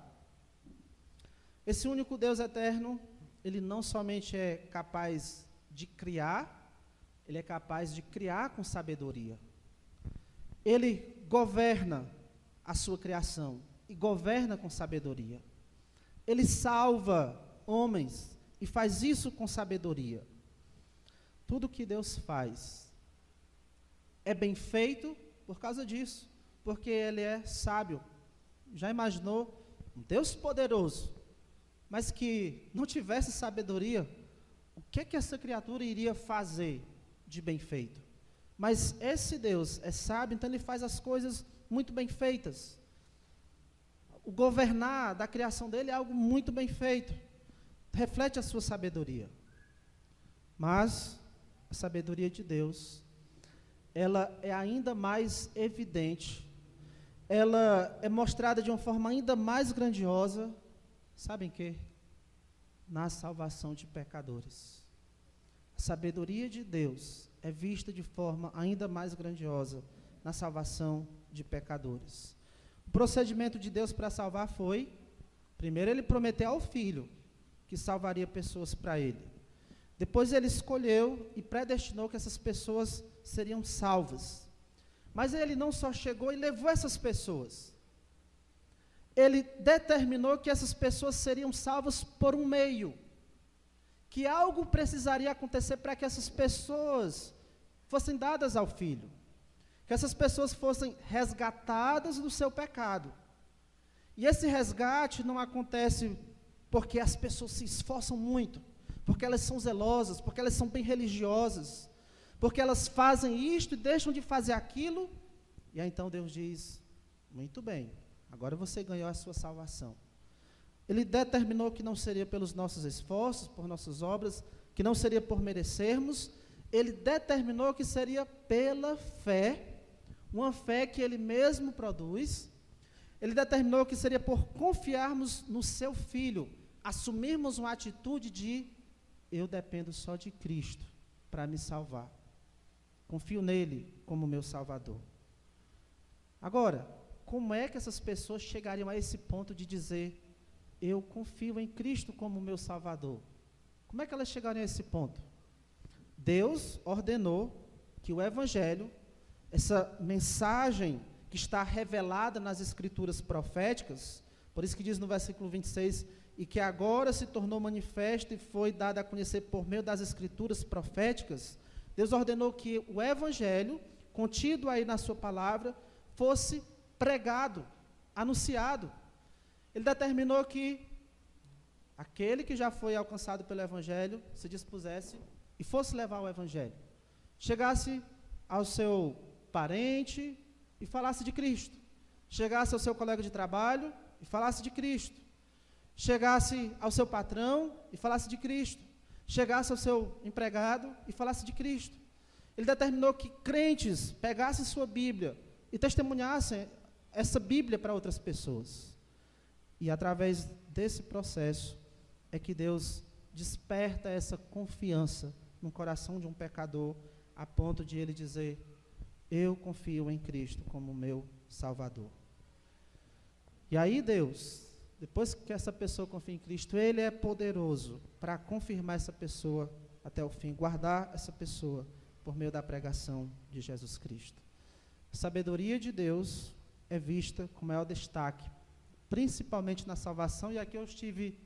A: Esse único Deus eterno, Ele não somente é capaz de criar, Ele é capaz de criar com sabedoria. Ele governa a sua criação e governa com sabedoria. Ele salva homens e faz isso com sabedoria. Tudo que Deus faz é bem feito por causa disso, porque Ele é sábio. Já imaginou um Deus poderoso, mas que não tivesse sabedoria? O que essa criatura iria fazer de bem feito? Mas esse Deus é sábio, então Ele faz as coisas muito bem feitas. O governar da criação dele é algo muito bem feito, reflete a sua sabedoria. Mas a sabedoria de Deus, ela é ainda mais evidente, ela é mostrada de uma forma ainda mais grandiosa, sabem que? Na salvação de pecadores. A sabedoria de Deus é vista de forma ainda mais grandiosa na salvação de pecadores. O procedimento de Deus para salvar foi, primeiro Ele prometeu ao Filho, que salvaria pessoas para Ele. Depois ele escolheu e predestinou que essas pessoas seriam salvas. Mas ele não só chegou e levou essas pessoas. Ele determinou que essas pessoas seriam salvas por um meio. Que algo precisaria acontecer para que essas pessoas fossem dadas ao Filho. Que essas pessoas fossem resgatadas do seu pecado. E esse resgate não acontece porque as pessoas se esforçam muito, porque elas são zelosas, porque elas são bem religiosas, porque elas fazem isto e deixam de fazer aquilo, e aí então Deus diz, muito bem, agora você ganhou a sua salvação. Ele determinou que não seria pelos nossos esforços, por nossas obras, que não seria por merecermos, ele determinou que seria pela fé, uma fé que ele mesmo produz. Ele determinou que seria por confiarmos no seu Filho, assumirmos uma atitude de, eu dependo só de Cristo para me salvar. Confio nele como meu Salvador. Agora, como é que essas pessoas chegariam a esse ponto de dizer, eu confio em Cristo como meu Salvador? Como é que elas chegariam a esse ponto? Deus ordenou que o Evangelho, essa mensagem que está revelada nas Escrituras proféticas, por isso que diz no versículo 26, e que agora se tornou manifesto e foi dado a conhecer por meio das Escrituras proféticas, Deus ordenou que o Evangelho, contido aí na sua palavra, fosse pregado, anunciado. Ele determinou que aquele que já foi alcançado pelo Evangelho se dispusesse e fosse levar o Evangelho. Chegasse ao seu parente e falasse de Cristo. Chegasse ao seu colega de trabalho e falasse de Cristo. Chegasse ao seu patrão e falasse de Cristo. Chegasse ao seu empregado e falasse de Cristo. Ele determinou que crentes pegassem sua Bíblia e testemunhassem essa Bíblia para outras pessoas. E através desse processo é que Deus desperta essa confiança no coração de um pecador, a ponto de ele dizer, eu confio em Cristo como meu Salvador. E aí Deus, depois que essa pessoa confia em Cristo, Ele é poderoso para confirmar essa pessoa até o fim, guardar essa pessoa por meio da pregação de Jesus Cristo. A sabedoria de Deus é vista com maior destaque, principalmente na salvação, e aqui eu estive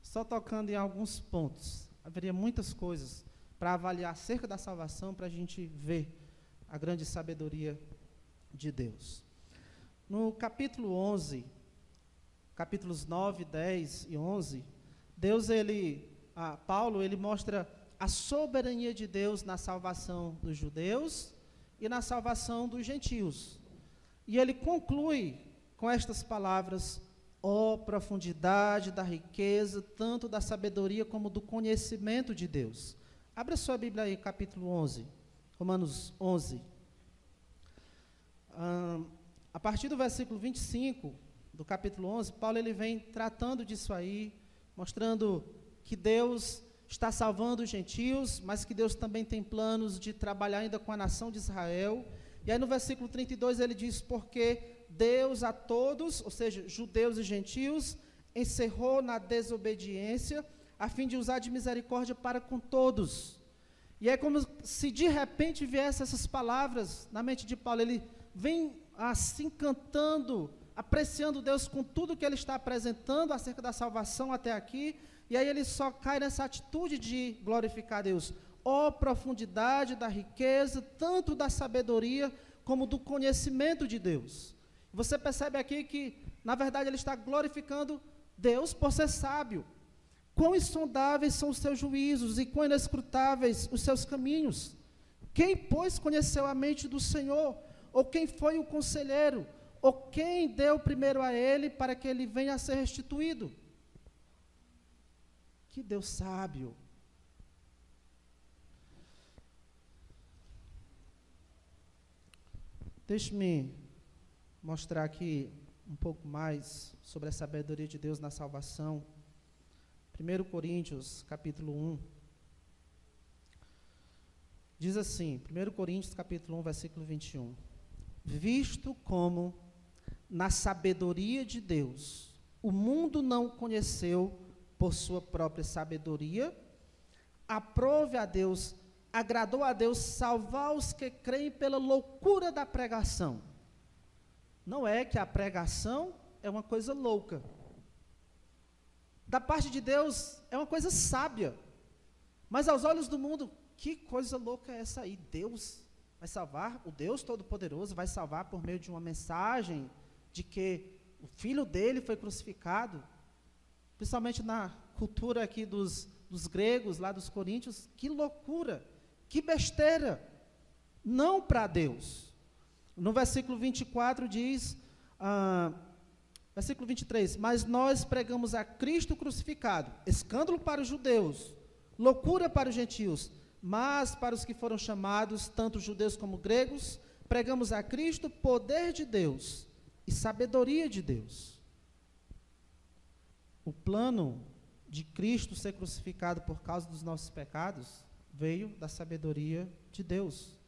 A: só tocando em alguns pontos. Haveria muitas coisas para avaliar acerca da salvação, para a gente ver a grande sabedoria de Deus. No capítulo 11, capítulos 9, 10 e 11, Paulo, ele mostra a soberania de Deus na salvação dos judeus e na salvação dos gentios. E ele conclui com estas palavras, ó profundidade da riqueza, tanto da sabedoria como do conhecimento de Deus. Abra sua Bíblia aí, capítulo 11, Romanos 11. A partir do versículo 25 do capítulo 11, Paulo ele vem tratando disso aí, mostrando que Deus está salvando os gentios, mas que Deus também tem planos de trabalhar ainda com a nação de Israel. E aí no versículo 32 ele diz, porque Deus a todos, ou seja, judeus e gentios, encerrou na desobediência, a fim de usar de misericórdia para com todos. E é como se de repente viessem essas palavras na mente de Paulo. Ele vem assim cantando, apreciando Deus com tudo que ele está apresentando acerca da salvação até aqui, e aí ele só cai nessa atitude de glorificar Deus. Ó profundidade da riqueza, tanto da sabedoria como do conhecimento de Deus. Você percebe aqui que, na verdade, ele está glorificando Deus por ser sábio. Quão insondáveis são os seus juízos e quão inescrutáveis os seus caminhos. Quem, pois, conheceu a mente do Senhor? Ou quem foi o conselheiro? Ou quem deu primeiro a ele para que ele venha a ser restituído? Que Deus sábio. Deixe-me mostrar aqui um pouco mais sobre a sabedoria de Deus na salvação. 1 Coríntios, capítulo 1. Diz assim, 1 Coríntios, capítulo 1, versículo 21. Visto como, na sabedoria de Deus, o mundo não o conheceu por sua própria sabedoria, aprove a Deus, agradou a Deus salvar os que creem pela loucura da pregação. Não é que a pregação é uma coisa louca. Da parte de Deus é uma coisa sábia. Mas aos olhos do mundo, que coisa louca é essa aí? Deus vai salvar, o Deus Todo-Poderoso vai salvar por meio de uma mensagem de que o filho dele foi crucificado. Principalmente na cultura aqui dos gregos, lá dos coríntios, que loucura, que besteira. Não para Deus. No versículo 24 diz, versículo 23, mas nós pregamos a Cristo crucificado, escândalo para os judeus, loucura para os gentios, mas para os que foram chamados, tanto judeus como gregos, pregamos a Cristo poder de Deus e sabedoria de Deus. O plano de Cristo ser crucificado por causa dos nossos pecados veio da sabedoria de Deus.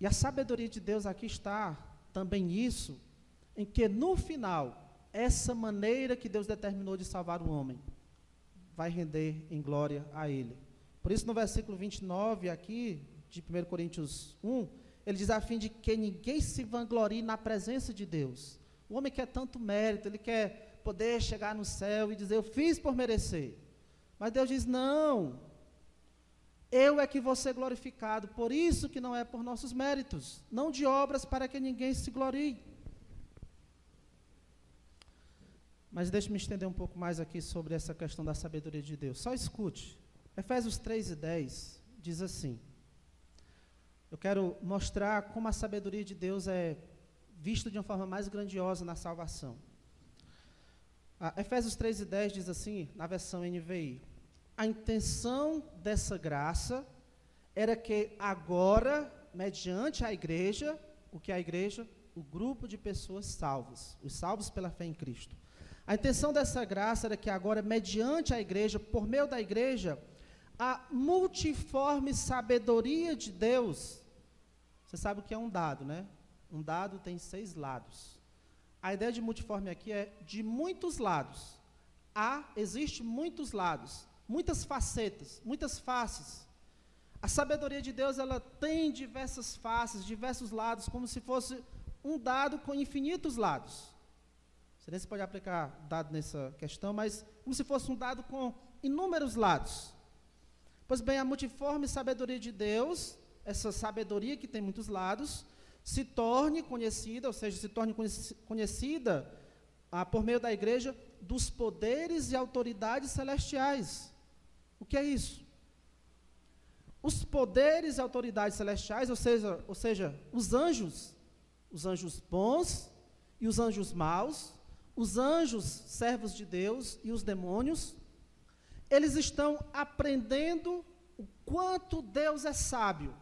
A: E a sabedoria de Deus aqui está também nisso, em que no final, essa maneira que Deus determinou de salvar o homem, vai render em glória a Ele. Por isso no versículo 29 aqui, de 1 Coríntios 1, ele diz a fim de que ninguém se vanglorie na presença de Deus. O homem quer tanto mérito, ele quer poder chegar no céu e dizer, eu fiz por merecer. Mas Deus diz, não, eu é que vou ser glorificado, por isso que não é por nossos méritos, não de obras para que ninguém se glorie. Mas deixe-me estender um pouco mais aqui sobre essa questão da sabedoria de Deus. Só escute. Efésios 3:10 diz assim. Eu quero mostrar como a sabedoria de Deus é vista de uma forma mais grandiosa na salvação. Efésios 3:10 diz assim, na versão NVI. A intenção dessa graça era que agora, mediante a igreja, o que é a igreja? O grupo de pessoas salvas, os salvos pela fé em Cristo. A intenção dessa graça era que agora, mediante a igreja, por meio da igreja, a multiforme sabedoria de Deus, você sabe o que é um dado, né? Um dado tem 6 lados. A ideia de multiforme aqui é de muitos lados. Existe muitos lados, muitas facetas, muitas faces. A sabedoria de Deus, ela tem diversas faces, diversos lados, como se fosse um dado com infinitos lados. Você pode aplicar dado nessa questão, mas como se fosse um dado com inúmeros lados. Pois bem, a multiforme sabedoria de Deus, essa sabedoria que tem muitos lados, se torne conhecida, ou seja, se torne conhecida por meio da igreja dos poderes e autoridades celestiais. O que é isso? Os poderes e autoridades celestiais, ou seja, os anjos bons e os anjos maus, os anjos servos de Deus e os demônios, eles estão aprendendo o quanto Deus é sábio,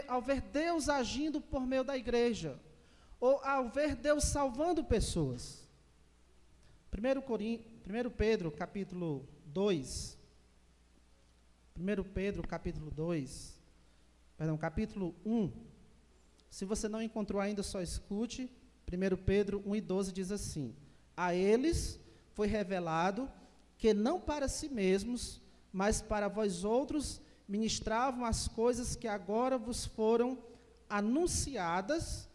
A: ao ver Deus agindo por meio da igreja, ou ao ver Deus salvando pessoas. 1 Pedro capítulo 2, capítulo 1, se você não encontrou ainda, só escute. 1 Pedro 1:12 diz assim, a eles foi revelado que não para si mesmos, mas para vós outros ministravam as coisas que agora vos foram anunciadas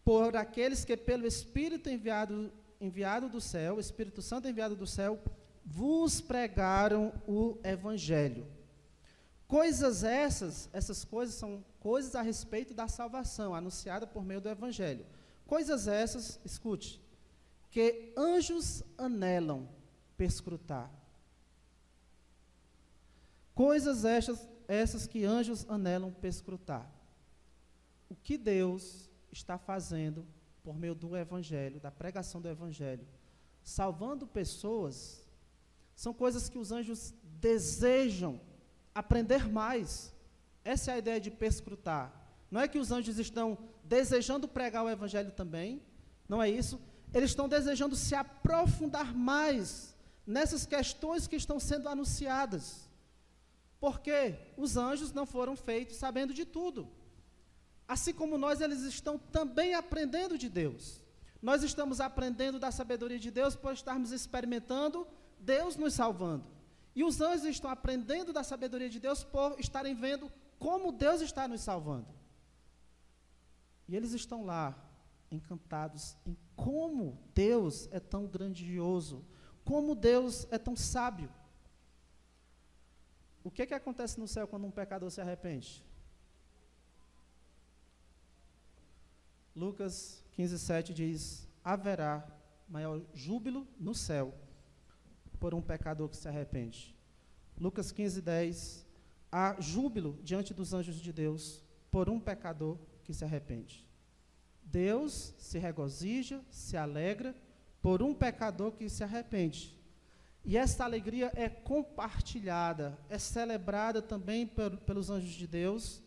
A: por aqueles que pelo Espírito enviado do céu, Espírito Santo enviado do céu, vos pregaram o Evangelho. Essas coisas são coisas a respeito da salvação, anunciada por meio do Evangelho. Coisas essas, escute, que anjos anelam perscrutar. Coisas essas que anjos anelam perscrutar. O que Deus está fazendo por meio do Evangelho, da pregação do Evangelho, salvando pessoas, são coisas que os anjos desejam aprender mais. Essa é a ideia de perscrutar. Não é que os anjos estão desejando pregar o Evangelho também, não é isso. Eles estão desejando se aprofundar mais nessas questões que estão sendo anunciadas. Porque os anjos não foram feitos sabendo de tudo. Assim como nós, eles estão também aprendendo de Deus. Nós estamos aprendendo da sabedoria de Deus por estarmos experimentando Deus nos salvando. E os anjos estão aprendendo da sabedoria de Deus por estarem vendo como Deus está nos salvando. E eles estão lá, encantados em como Deus é tão grandioso, como Deus é tão sábio. O que acontece no céu quando um pecador se arrepende? Lucas 15:7 diz: haverá maior júbilo no céu por um pecador que se arrepende. Lucas 15:10, há júbilo diante dos anjos de Deus por um pecador que se arrepende. Deus se regozija, se alegra por um pecador que se arrepende. E essa alegria é compartilhada, é celebrada também pelos anjos de Deus,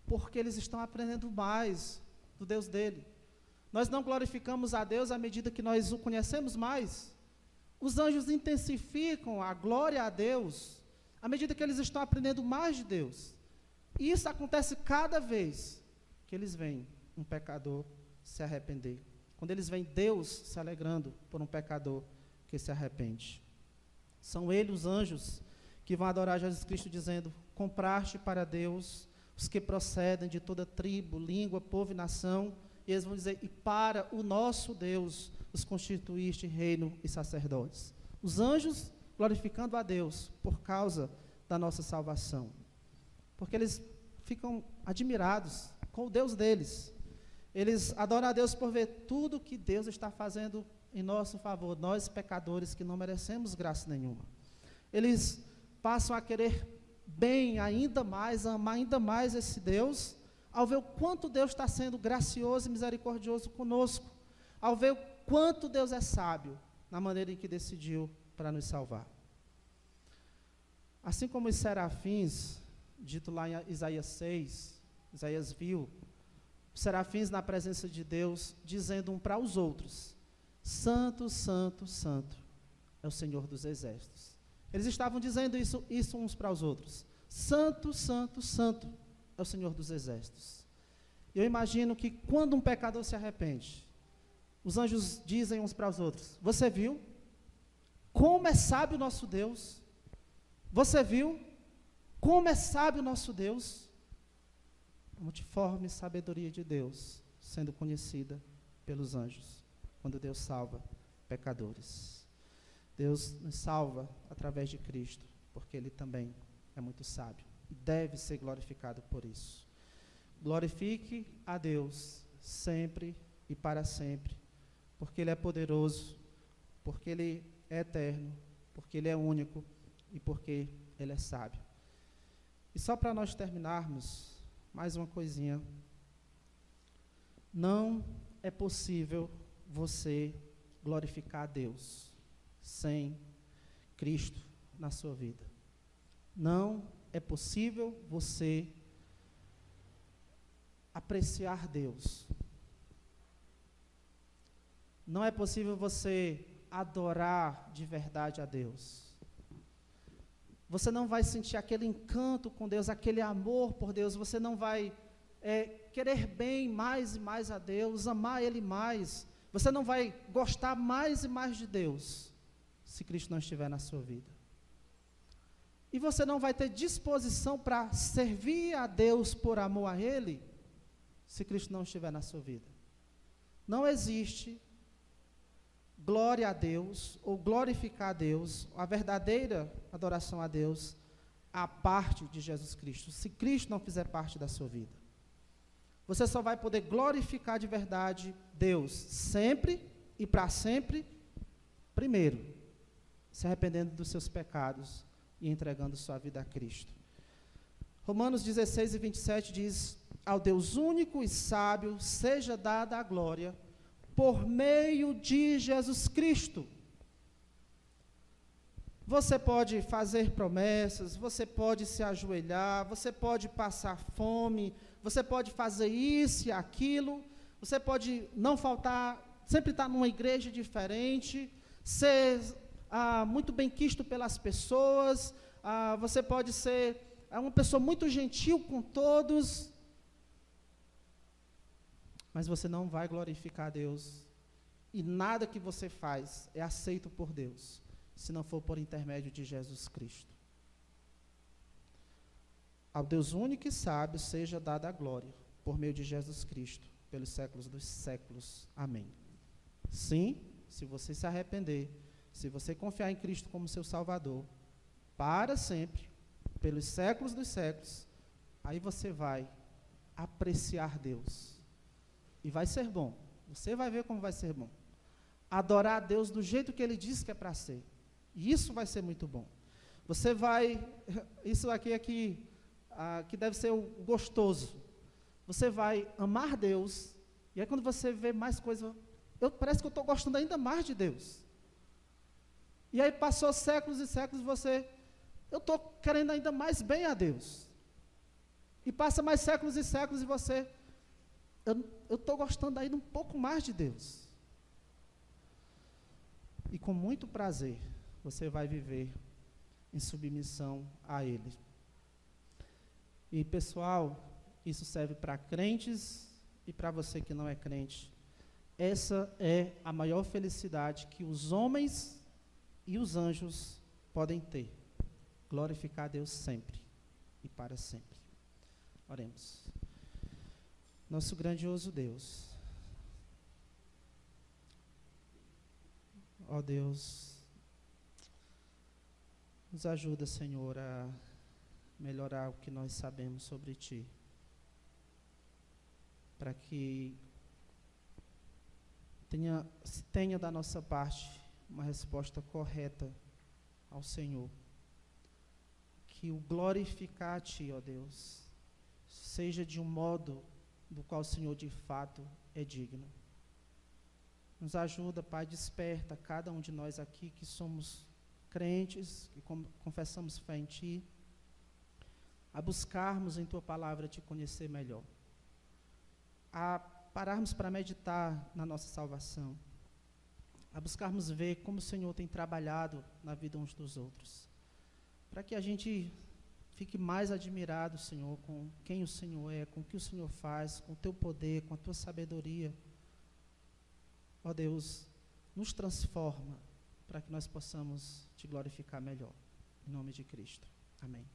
A: porque eles estão aprendendo mais do Deus dele. Nós não glorificamos a Deus à medida que nós o conhecemos mais. Os anjos intensificam a glória a Deus à medida que eles estão aprendendo mais de Deus. E isso acontece cada vez que eles veem um pecador se arrepender. Quando eles veem Deus se alegrando por um pecador que se arrepende. São eles, os anjos, que vão adorar Jesus Cristo dizendo: compraste para Deus os que procedem de toda tribo, língua, povo e nação. E eles vão dizer: e para o nosso Deus os constituíste reino e sacerdotes. Os anjos glorificando a Deus por causa da nossa salvação. Porque eles ficam admirados com o Deus deles. Eles adoram a Deus por ver tudo que Deus está fazendo em nosso favor, nós pecadores que não merecemos graça nenhuma. Eles passam a querer bem ainda mais, amar ainda mais esse Deus, ao ver o quanto Deus está sendo gracioso e misericordioso conosco, ao ver o quanto Deus é sábio na maneira em que decidiu para nos salvar. Assim como os serafins, dito lá em Isaías 6, Isaías viu os serafins na presença de Deus, dizendo um para os outros: santo, santo, santo é o Senhor dos exércitos. Eles estavam dizendo isso uns para os outros: santo, santo, santo é o Senhor dos exércitos. Eu imagino que quando um pecador se arrepende, os anjos dizem uns para os outros: você viu como é sábio o nosso Deus? Você viu como é sábio o nosso Deus? A multiforme sabedoria de Deus sendo conhecida pelos anjos, quando Deus salva pecadores. Deus nos salva através de Cristo, porque Ele também é muito sábio e deve ser glorificado por isso. Glorifique a Deus sempre e para sempre, porque Ele é poderoso, porque Ele é eterno, porque Ele é único e porque Ele é sábio. E só para nós terminarmos, mais uma coisinha. Não é possível você glorificar a Deus sem Cristo na sua vida. Não é possível você apreciar Deus. Não é possível você adorar de verdade a Deus. Você não vai sentir aquele encanto com Deus, aquele amor por Deus. Você não vai querer bem mais e mais a Deus, amar Ele mais. Você não vai gostar mais e mais de Deus, se Cristo não estiver na sua vida. E você não vai ter disposição para servir a Deus por amor a Ele, se Cristo não estiver na sua vida. Não existe glória a Deus, ou glorificar a Deus, a verdadeira adoração a Deus, à parte de Jesus Cristo, se Cristo não fizer parte da sua vida. Você só vai poder glorificar de verdade Deus, sempre e para sempre, primeiro, se arrependendo dos seus pecados e entregando sua vida a Cristo. Romanos 16:27 diz: ao Deus único e sábio seja dada a glória por meio de Jesus Cristo. Você pode fazer promessas, você pode se ajoelhar, você pode passar fome, você pode fazer isso e aquilo, você pode não faltar, sempre estar numa igreja diferente, ser muito bem quisto pelas pessoas, você pode ser uma pessoa muito gentil com todos, mas você não vai glorificar a Deus, e nada que você faz é aceito por Deus, se não for por intermédio de Jesus Cristo. Ao Deus único e sábio seja dada a glória, por meio de Jesus Cristo, pelos séculos dos séculos. Amém. Sim, se você se arrepender, se você confiar em Cristo como seu Salvador, para sempre, pelos séculos dos séculos, aí você vai apreciar Deus. E vai ser bom. Você vai ver como vai ser bom. Adorar a Deus do jeito que Ele diz que é para ser. E isso vai ser muito bom. Você vai, isso aqui é que deve ser o gostoso. Você vai amar Deus, e aí quando você vê mais coisa, parece que eu estou gostando ainda mais de Deus. E aí passou séculos e séculos, eu estou querendo ainda mais bem a Deus. E passa mais séculos e séculos, e eu estou gostando ainda um pouco mais de Deus. E com muito prazer, você vai viver em submissão a Ele. E pessoal, isso serve para crentes e para você que não é crente. Essa é a maior felicidade que os homens e os anjos podem ter. Glorificar a Deus sempre e para sempre. Oremos. Nosso grandioso Deus, ó Deus, nos ajuda, Senhor, a melhorar o que nós sabemos sobre Ti, para que tenha da nossa parte uma resposta correta ao Senhor, que o glorificar a Ti, ó Deus, seja de um modo do qual o Senhor de fato é digno. Nos ajuda, Pai, desperta cada um de nós aqui que somos crentes, que confessamos fé em Ti, a buscarmos em Tua palavra Te conhecer melhor, a pararmos para meditar na nossa salvação, a buscarmos ver como o Senhor tem trabalhado na vida uns dos outros, para que a gente fique mais admirado, Senhor, com quem o Senhor é, com o que o Senhor faz, com o Teu poder, com a Tua sabedoria. Ó Deus, nos transforma para que nós possamos Te glorificar melhor. Em nome de Cristo. Amém.